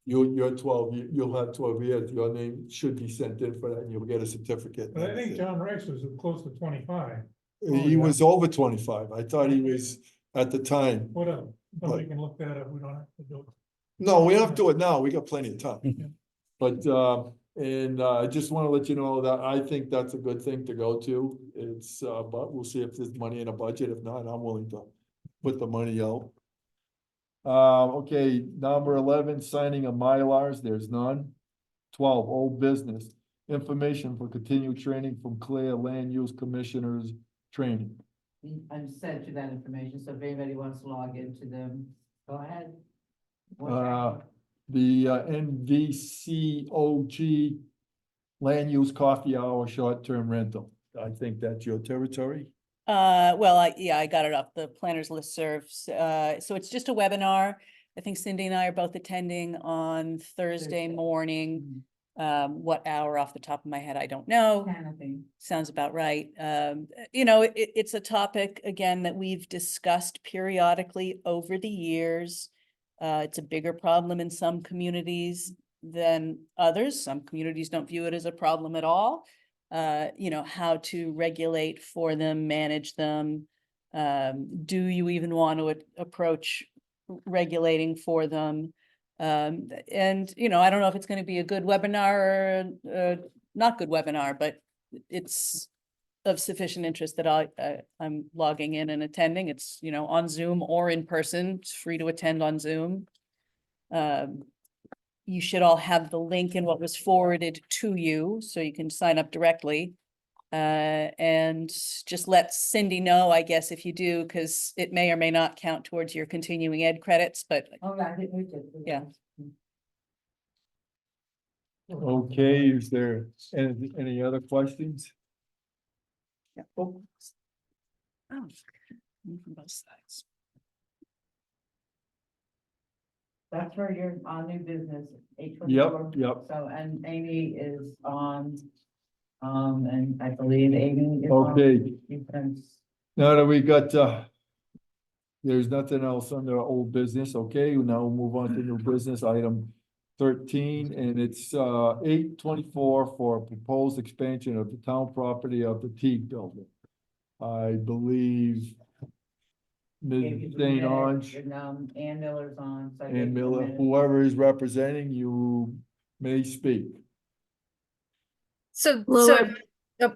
you're 12, you'll have 12 years. Your name should be sent in for that, and you'll get a certificate. But I think John Rice was close to 25. He was over 25. I thought he was at the time. Whatever, somebody can look that up, we don't have to do it. No, we don't have to do it now. We got plenty of time. Yeah. But, I just want to let you know that I think that's a good thing to go to. It's, but we'll see if there's money in a budget. If not, I'm willing to put the money out. Okay, number 11, signing of Mylars, there's none. 12, old business, information for continued training from Clare Land Use Commissioners Training. I've sent you that information, so if anybody wants to log into them, go ahead. The NVCOG Land Use Coffee Hour Short-Term Rental. I think that's your territory. Well, I got it off the planners listservs. So it's just a webinar. I think Cindy and I are both attending on Thursday morning. What hour off the top of my head, I don't know. Canopy. Sounds about right. It's a topic, again, that we've discussed periodically over the years. It's a bigger problem in some communities than others. Some communities don't view it as a problem at all. How to regulate for them, manage them. Do you even want to approach regulating for them? I don't know if it's going to be a good webinar or not good webinar, but it's of sufficient interest that I'm logging in and attending. It's, on Zoom or in person. It's free to attend on Zoom. You should all have the link in what was forwarded to you, so you can sign up directly. And just let Cindy know, I guess, if you do, because it may or may not count towards your continuing ed credits, but Oh, I didn't, we did. yeah. Okay, is there any other questions? Yeah. Oh. From both sides. That's where you're on new business, 824. Yep. So, and Amy is on, and I believe Amy is on. Okay, Defense. now that we got, there's nothing else under old business, okay, now we'll move on to new business, item 13, and it's 824 for a proposed expansion of the town property of the Teague building. I believe Ms. St. Ange Ann Miller's on. so I and gave you a Miller, minute. whoever is representing, you may speak. So,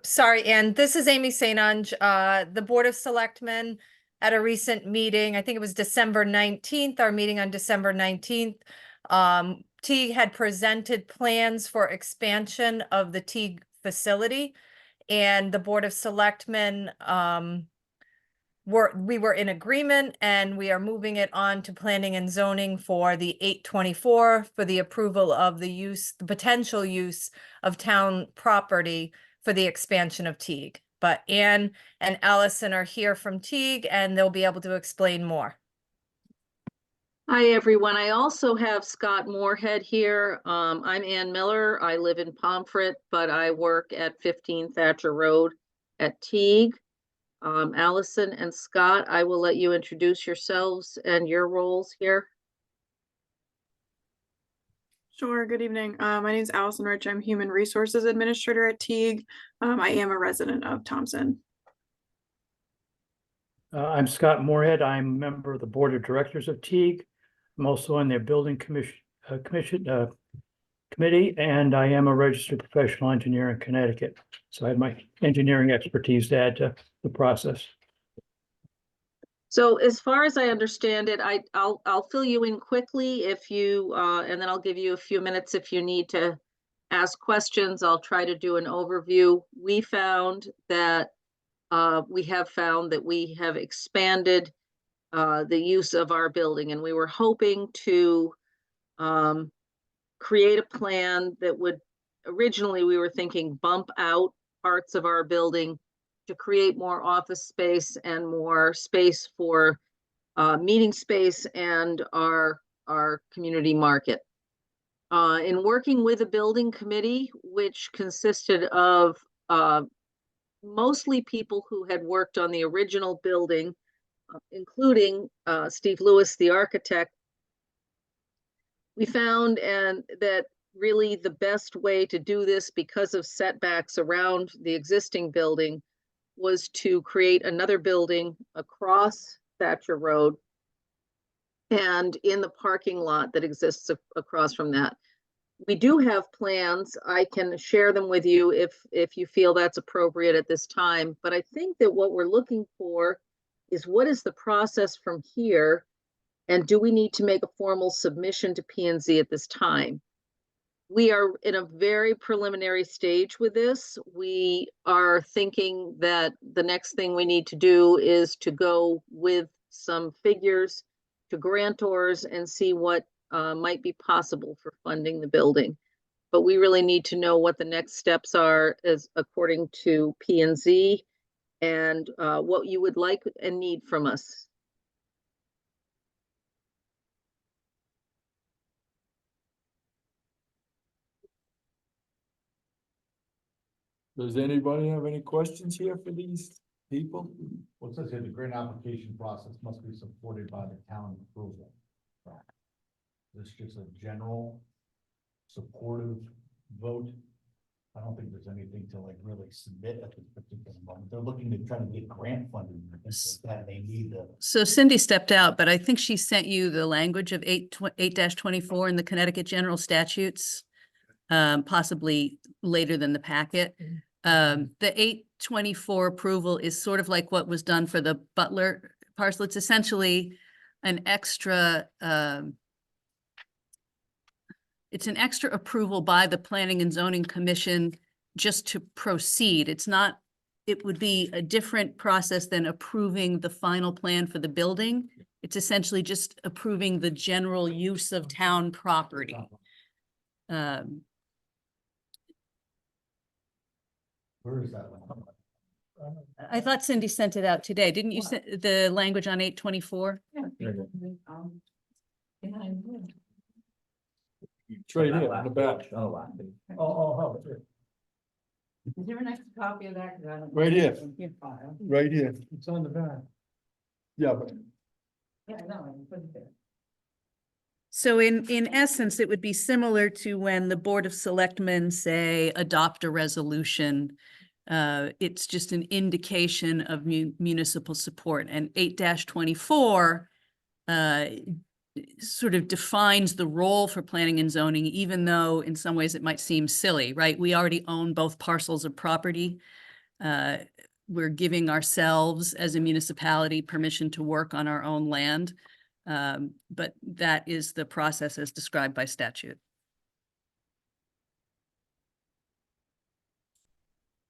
sorry, Ann, this is Amy St. Ange, the Board of Selectmen at a recent meeting, I think it was December 19th, our meeting on December 19th. Teague had presented plans for expansion of the Teague facility, and the Board of Selectmen, we were in agreement, and we are moving it on to planning and zoning for the 824 for the approval of the potential use of town property for the expansion of Teague. But Ann and Allison are here from Teague, and they'll be able to explain more. Hi, everyone. I also have Scott Moorhead here. I'm Ann Miller. I live in Pomfret, but I work at 15 Thatcher Road at Teague. Allison and Scott, I will let you introduce yourselves and your roles here. Sure. Good evening. My name is Allison Rich. I'm Human Resources Administrator at Teague. I am a resident of Thompson. I'm Scott Moorhead. I'm a member of the Board of Directors of Teague. I'm also on their Building Committee, and I am a registered professional engineer in Connecticut. So I have my engineering expertise to add to the process. So as far as I understand it, I'll fill you in quickly if you, and then I'll give you a few minutes if you need to ask questions. I'll try to do an overview. We have found that we have expanded the use of our building, and we were hoping to create a plan that would originally we were thinking bump out parts of our building to create more office space and more space for meeting space and our community market. In working with a building committee, which consisted of mostly people who had worked on the original building, including Steve Lewis, the architect, we found that really the best way to do this, because of setbacks around the existing building, was to create another building across Thatcher Road and in the parking lot that exists across from that. We do have plans. I can share them with you if you feel that's appropriate at this time. But I think that what we're looking for is, what is the process from here? And do we need to make a formal submission to P&Z at this time? We are in a very preliminary stage with this. We are thinking that the next thing we need to do is to go with some figures to grantors and see what might be possible for funding the building. But we really need to know what the next steps are as according to P&Z and what you would like and need from us. Does anybody have any questions here for these people? Well, it says here the grant application process must be supported by the town approval. This is just a general supportive vote. I don't think there's anything to like really submit at this particular moment. They're looking to try to get grant funding. I think that they need the. So Cindy stepped out, but I think she sent you the language of 8-24 in the Connecticut General Statutes, possibly later than the packet. The 824 approval is sort of like what was done for the Butler parcel. It's essentially an extra, it's an extra approval by the Planning and Zoning Commission just to proceed. It's not, it would be a different process than approving the final plan for the building. It's essentially just approving the general use of town property. Where is that one? I thought Cindy sent it out today. Didn't you send the language on 824? It's right here in the back. Oh. Is there an extra copy of that? 'Cause I don't- Right here. Your file. Right here. It's on the back. Yeah, but Yeah, I know, I can put it there. So in essence, it would be similar to when the Board of Selectmen say adopt a resolution. It's just an indication of municipal support, and 8-24 sort of defines the role for planning and zoning, even though in some ways it might seem silly, right? We already own both parcels of property. We're giving ourselves as a municipality permission to work on our own land. But that is the process as described by statute.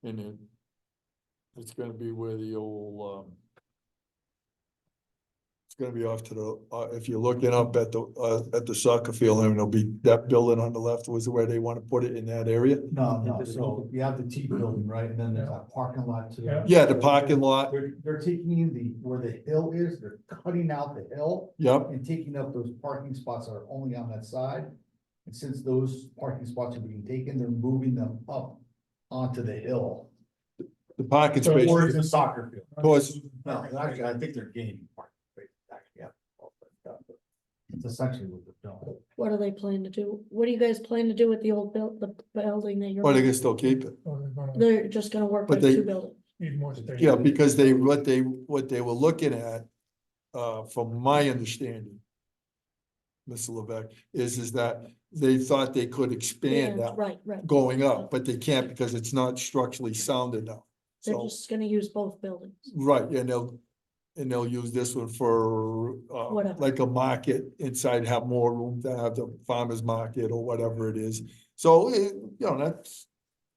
and it's gonna be where the old, it's gonna be off to the, if you're looking up at the soccer field, and it'll be that building on the left was where they wanna put it in that area. No, so you have the T building, right, and then there's a parking lot to the. Yeah, the parking lot. They're taking in where the hill is, they're cutting out the hill. Yep. And taking up those parking spots that are only on that side. And since those parking spots are being taken, they're moving them up onto the hill. The parking So space. towards the soccer field. Of course. No, actually, I think they're gaining parking space, actually, yeah. It's essentially what they're doing. What do they plan to do? What do you guys plan to do with the old the building that you're? Well, they can still keep it. They're just gonna work But with they- two buildings. Need more space. Yeah, because what they were looking at, from my understanding, Mr. Levesque, is that they thought they could expand Yeah, that right. going up, but they can't because it's not structurally sound enough. They're So, just gonna use both buildings. right, and they'll use this one for, Whatever. like a market inside, have more room to have the farmer's market or whatever it is. So, that's,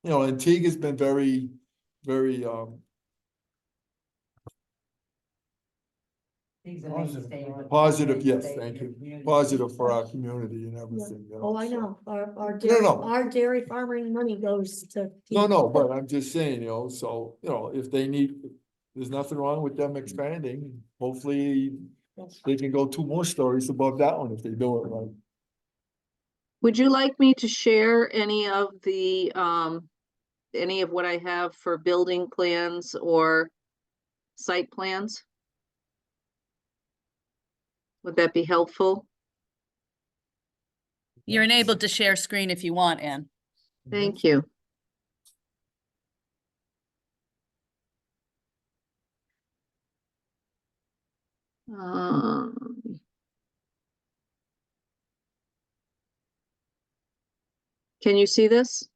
Antigua's been very, very, He's a mainstay of the- Positive, yes, mainstay of thank your you. community. Positive for our community and everything. you Oh, I so. know, our No, dairy, no. our dairy farming money goes to. No, but I'm just saying, so, if they need, there's nothing wrong with them expanding. Hopefully, they can go 2 more stories above that one if they do it right. Would you like me to share any of any of what I have for building plans or site plans? Would that be helpful? You're enabled to share screen if you want, Ann. Thank you. Um, Can you see this?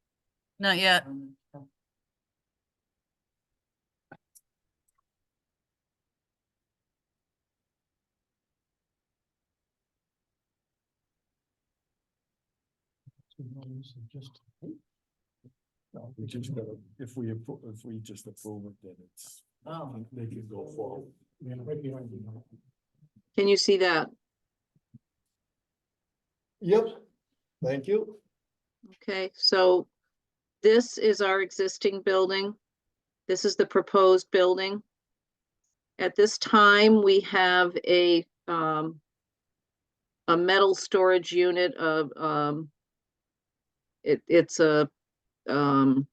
Not yet. No, we just gotta, if we just approve it, then it's, they can go forward. Can you see that? Yep, thank you. Okay, so this is our existing building. This is the proposed building. At this time, we have a metal storage unit of, it's a, I'm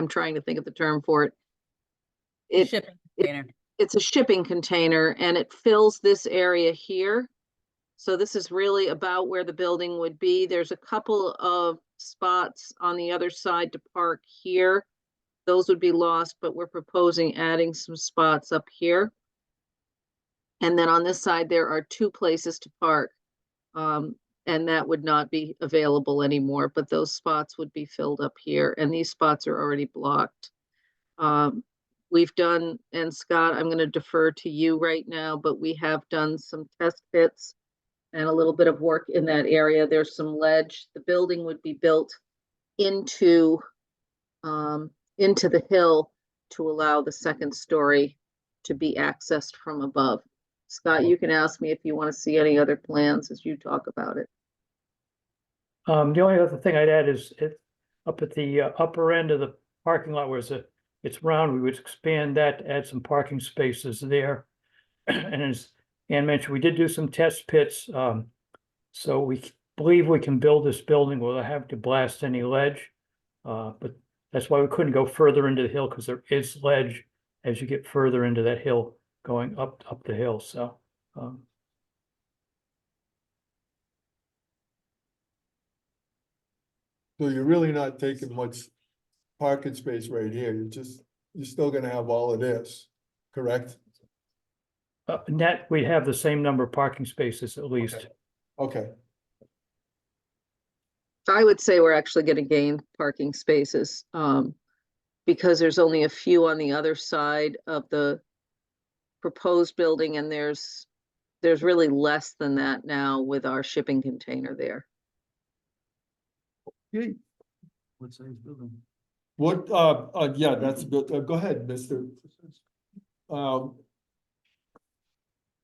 trying to think of the term for it. Shipping container. It's a shipping container and it fills this area here. So this is really about where the building would be. There's a couple of spots on the other side to park here. Those would be lost, but we're proposing adding some spots up here. And then on this side, there are 2 places to park. And that would not be available anymore, but those spots would be filled up here and these spots are already blocked. We've done, and Scott, I'm going to defer to you right now, but we have done some test pits and a little bit of work in that area. There's some ledge. The building would be built into the hill to allow the 2nd story to be accessed from above. Scott, you can ask me if you want to see any other plans as you talk about it. The only other thing I'd add is it up at the upper end of the parking lot where it's round, we would expand that to add some parking spaces there. And as Ann mentioned, we did do some test pits. So we believe we can build this building without having to blast any ledge. But that's why we couldn't go further into the hill because there is ledge as you get further into that hill going up the hill. So So you're really not taking much parking space right here. You're still gonna have all of this, correct? net, we have the same number of parking spaces at least. Okay, I would say we're actually going to gain parking spaces because there's only a few on the other side of the proposed building and there's really less than that now with our shipping container there. okay. What size building? What, yeah, that's good. Go ahead, Mister.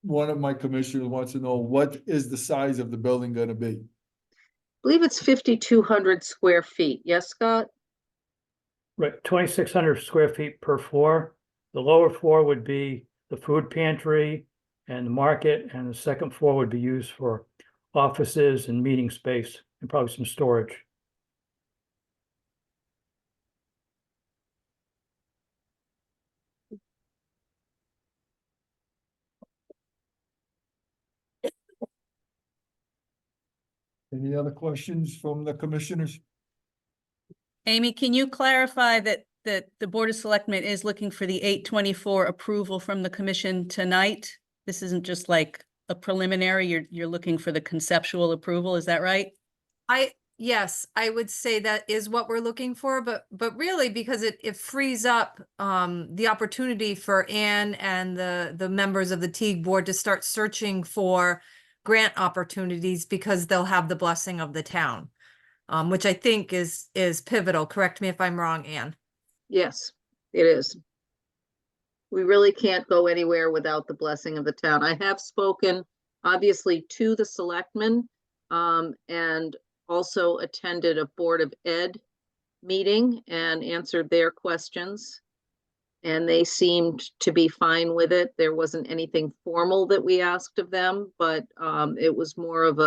One of my commissioners wants to know, what is the size of the building gonna be? I believe it's 5,200 square feet. Yes, Scott? Right, 2,600 square feet per floor. The lower floor would be the food pantry and the market, and the 2nd floor would be used for offices and meeting space and probably some storage. Any other questions from the commissioners? Amy, can you clarify that the Board of Selectmen is looking for the 824 approval from the commission tonight? This isn't just like a preliminary, you're looking for the conceptual approval, is that right? Yes, I would say that is what we're looking for, but really because it frees up the opportunity for Ann and the members of the Teague board to start searching for grant opportunities because they'll have the blessing of the town, which I think is pivotal. Correct me if I'm wrong, Ann. Yes, it is. we really can't go anywhere without the blessing of the town. I have spoken, obviously, to the selectmen, and also attended a Board of Ed meeting and answered their questions. And they seemed to be fine with it. There wasn't anything formal that we asked of them, but it was more of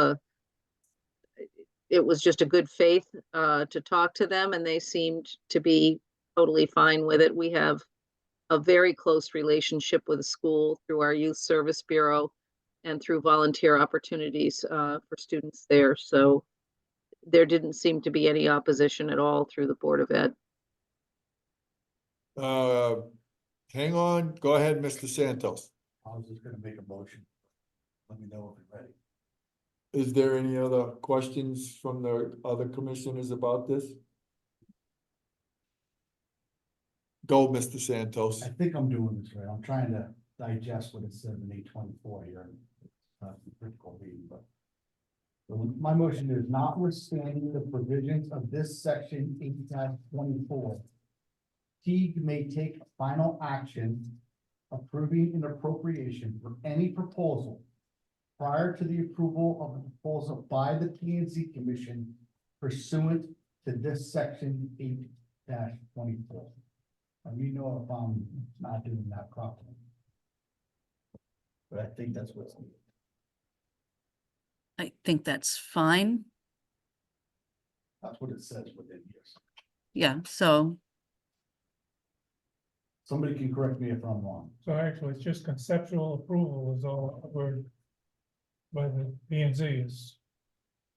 it was just a good faith to talk to them, and they seemed to be totally fine with it. We have a very close relationship with the school through our Youth Service Bureau and through volunteer opportunities for students there. So there didn't seem to be any opposition at all through the Board of Ed. Hang on, go ahead, Mr. Santos. I was just gonna make a motion. Let me know if you're ready. Is there any other questions from the other commissioners about this? Go, Mr. Santos. I think I'm doing this right. I'm trying to digest what it says in 824 here. Not a critical reading, but. So my motion is notwithstanding the provisions of this section 8-24. Teague may take final action approving an appropriation for any proposal prior to the approval of the proposal by the PZC Commission pursuant to this section 8-24. And you know if I'm not doing that properly. But I think that's what's needed. I think that's fine. That's what it says within here. Yeah, so, Somebody can correct me if I'm wrong. So actually, it's just conceptual approval is all covered by the P and Z is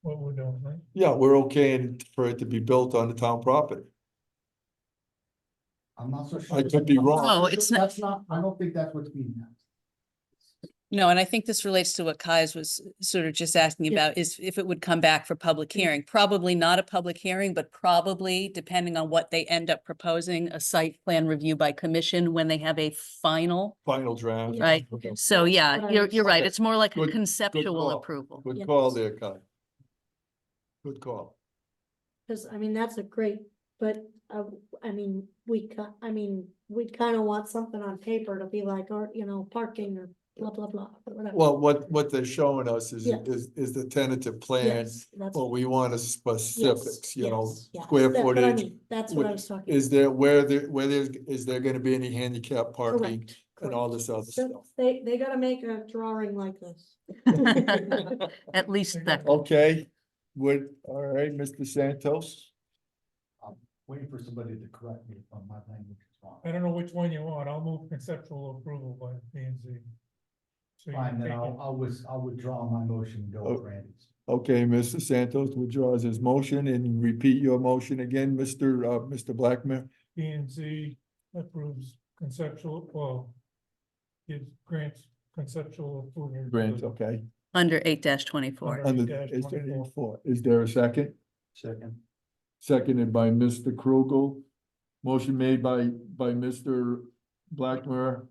what we're doing, right? Yeah, we're okay for it to be built on the town property. I'm not so sure. I could be wrong. No, it's not- That's not, I don't think that's what's being meant. no, and I think this relates to what Kai's was sort of just asking about, is if it would come back for public hearing. Probably not a public hearing, but probably, depending on what they end up proposing, a site plan review by commission when they have a final, Final draft. right? Okay. So yeah, But you're right. Okay. It's more like a Good conceptual call. approval. Good Yes. call there, Kai. Good call. Cause I mean, that's a great, but I mean, we'd kind of want something on paper to be like, or, you know, parking or blah, blah, blah, or whatever. Well, what they're showing us is, Yeah. is the tentative plan. Yes, that's. But we want a specifics, you know, yes, yeah. square That's what I footage. mean. That's what I was talking. Is there, where there's, is there gonna be any handicap parking Correct, and all this other So stuff? they gotta make a drawing like this. At least that. Okay, all right, Mr. Santos? Waiting for somebody to correct me if my language is wrong. I don't know which one you want. I'll move conceptual approval by P and Z. So you Fine, then take it- I'll withdraw my motion and go with Randy's. Okay, Mr. Santos withdraws his motion and repeat your motion again, Mr. Blackmer. P and Z approves conceptual, well, gives grants conceptual approval. Grant, okay. Under 8-24. Under 8-24. Is there a second? Second. Seconded by Mr. Krugel. Motion made by Mr. Blackmer.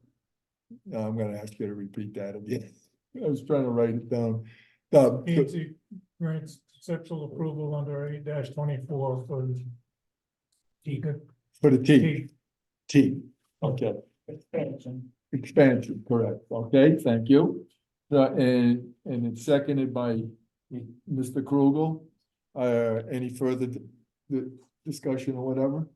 I'm gonna ask you to repeat that again. I was trying to write it down. P and Z grants conceptual approval under 8-24 for For the T, T. T, okay. Expansion, correct, okay, thank you. And it's seconded by Mr. Krugel. Any further discussion or whatever?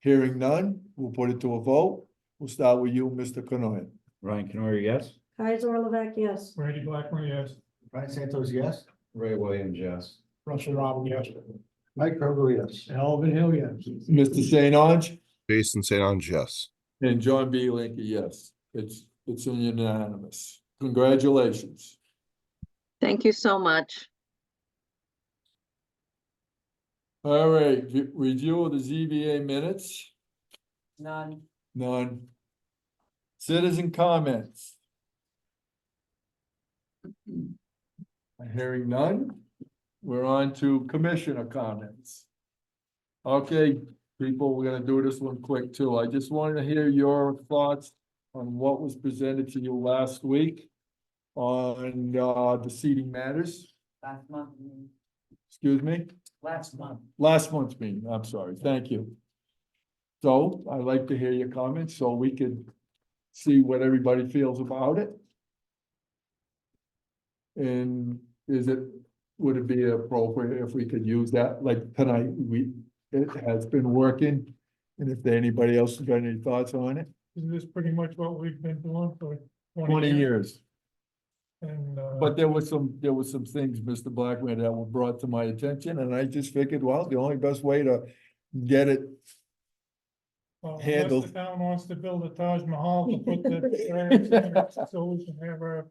Hearing none, we'll put it to a vote. We'll start with you, Mr. Canoia. Ryan Canoyer, yes? Kaiser Levesque, yes. Randy Blackmer, yes. Brian Santos, yes. Ray Williams, yes. Russell Robin, yes. Mike Kerber, yes. Alvin Hill, yes. Mr. St. Ange Jason St. Ange, yes. and John B. Linky, yes. It's unanimous. Congratulations. Thank you so much. All right, review of the ZBA minutes, None. none. Citizen comments. Hearing none, we're on to commissioner comments. Okay, people, we're gonna do this one quick too. I just wanted to hear your thoughts on what was presented to you last week on the seating matters. Last month, Excuse me? last month. Last month's meeting, I'm sorry, thank you. So I'd like to hear your comments so we could see what everybody feels about it. And would it be appropriate if we could use that, like tonight, it has been working? And if anybody else has got any thoughts on it, Is this pretty much what we've been doing for 20 years. And, But there was some things, Mr. Blackman, that were brought to my attention, and I just figured, well, the only best way to get it well, unless handled. the town wants to build a Taj Mahal to put the chairs in it, so we can have our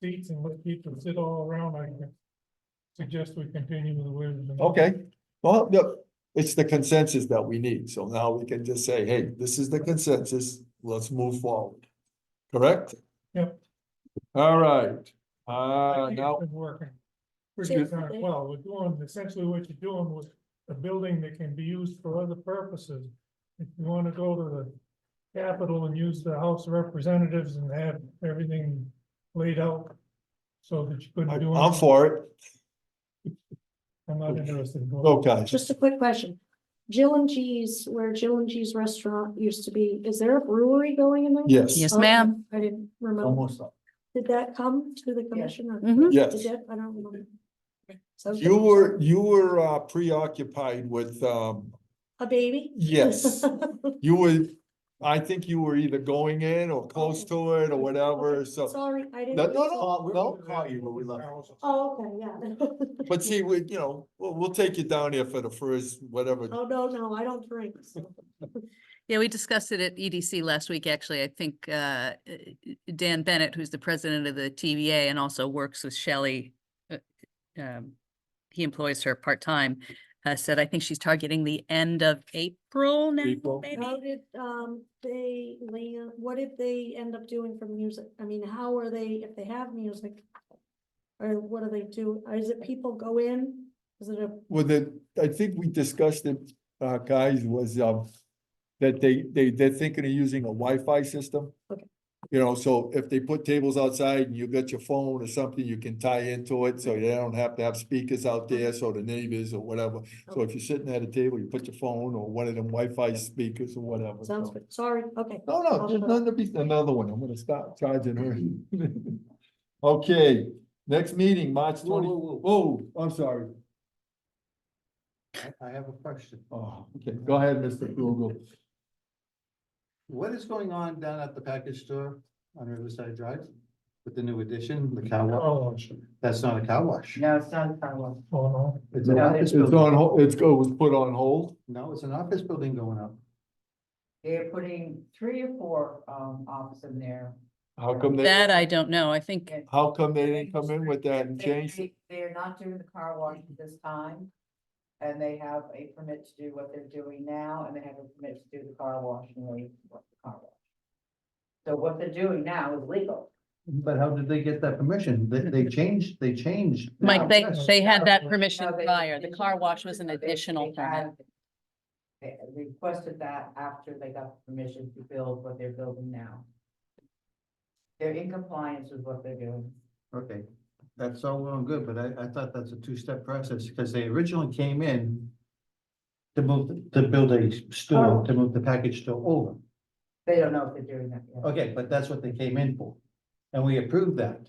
seats and let people sit all around, I can suggest we continue with the way we've been. Okay, well, look, it's the consensus that we need, so now we can just say, hey, this is the consensus, let's move forward. Correct? Yep. All right, I think now, it's been working pretty darn well. We're doing essentially what you're doing with a building that can be used for other purposes. If you want to go to the Capitol and use the House of Representatives and have everything laid out so that you couldn't do I'm anything, for it. I'm not interested in going. Okay, Just a quick question. Jill and G's, where Jill and G's restaurant used to be, is there a brewery going in there? yes. Yes, Okay, ma'am. I didn't remember. Almost up. Did that come to the commission or? Mhm. Yes. Did it? I don't remember. So You were preoccupied with, a baby? yes. You were, I think you were either going in or close to it or whatever, so. Sorry, I didn't. No, Caught you, but we left. Oh, okay, yeah. but see, we'll take you down here for the first, whatever. Oh, no, I don't drink. So. Yeah, we discussed it at EDC last week, actually. I think Dan Bennett, who's the president of the TVA and also works with Shelley, he employs her part-time, said I think she's targeting the end of April now, April. maybe? How did they land, what did they end up doing for music? I mean, how are they, if they have music? Or what do they do? Is it people go in? Is it a? Well, I think we discussed it, guys, was, that they're thinking of using a Wi-Fi system. Okay. So if they put tables outside and you got your phone or something, you can tie into it, so you don't have to have speakers out there, so the neighbors or whatever. So if you're sitting at a table, you put your phone or one of them Wi-Fi speakers or whatever. Sounds so. good. Sorry, okay. No, there's nothing to be, another one, I'm gonna stop charging her. Okay, next meeting, March 20. Oh, I'm sorry. I have a question. Oh, okay, go ahead, Mr. Google. What is going on down at the package store on Riverside Drive with the new addition, the car wash? Oh, That's not a car wash. No, it's not a car wash. oh, no. It's an No, office It's building. on, it was put on hold. No, it's an office building going up. They're putting 3 or 4 offices in there. How come That I don't know. I think, how come they didn't come in with that and change it? They're not doing the car wash at this time. And they have a permit to do what they're doing now, and they have a permit to do the car wash and wait for the car wash. So what they're doing now is legal. But how did they get that permission? They changed. Mike, they had that No, permission they- prior. The car wash was an They- additional they had- permit. They requested that after they got permission to build what they're building now. They're in compliance with what they're doing. Okay, that's all well and good, but I thought that's a two-step process, because they originally came in to build a store, to move the package store over. They don't know if they're doing that yet. Okay, but that's what they came in for, and we approved that.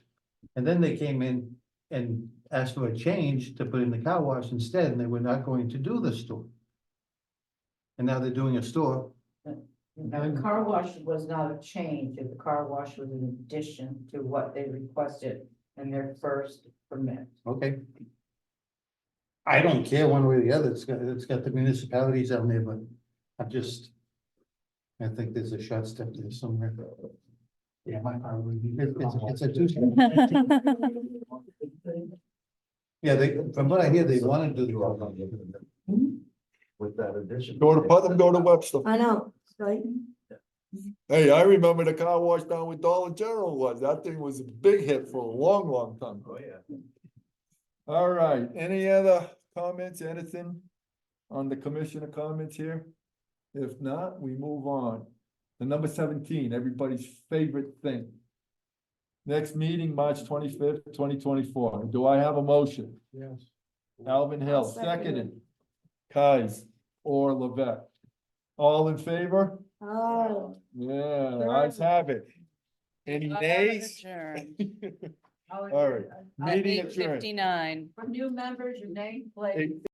And then they came in and asked for a change to put in the car wash instead, and they were not going to do the store. And now they're doing a store. Now, the car wash was not a change, the car wash was an addition to what they requested in their first permit. Okay. I don't care one way or the other, it's got the municipalities on there, but I think there's a short step there somewhere. Yeah, my car would be. It's a two-step. Yeah, from what I hear, they want to do the. With that addition. Go to Putnam, go to Webster. I know, right? Hey, I remember the car wash down with Dollar General was, that thing was a big hit for a long, long time. Oh, yeah. All right, any other comments, anything on the commissioner comments here? If not, we move on. The number 17, everybody's favorite thing. Next meeting, March 25th, 2024. Do I have a motion? Yes. Alvin Hill, Second. seconded. Kais or Levesque. All in favor? Oh. Yeah, ayes have it. Any nays? Adjourned All right, at meeting adjourned. 8:59. For new members, your name, place.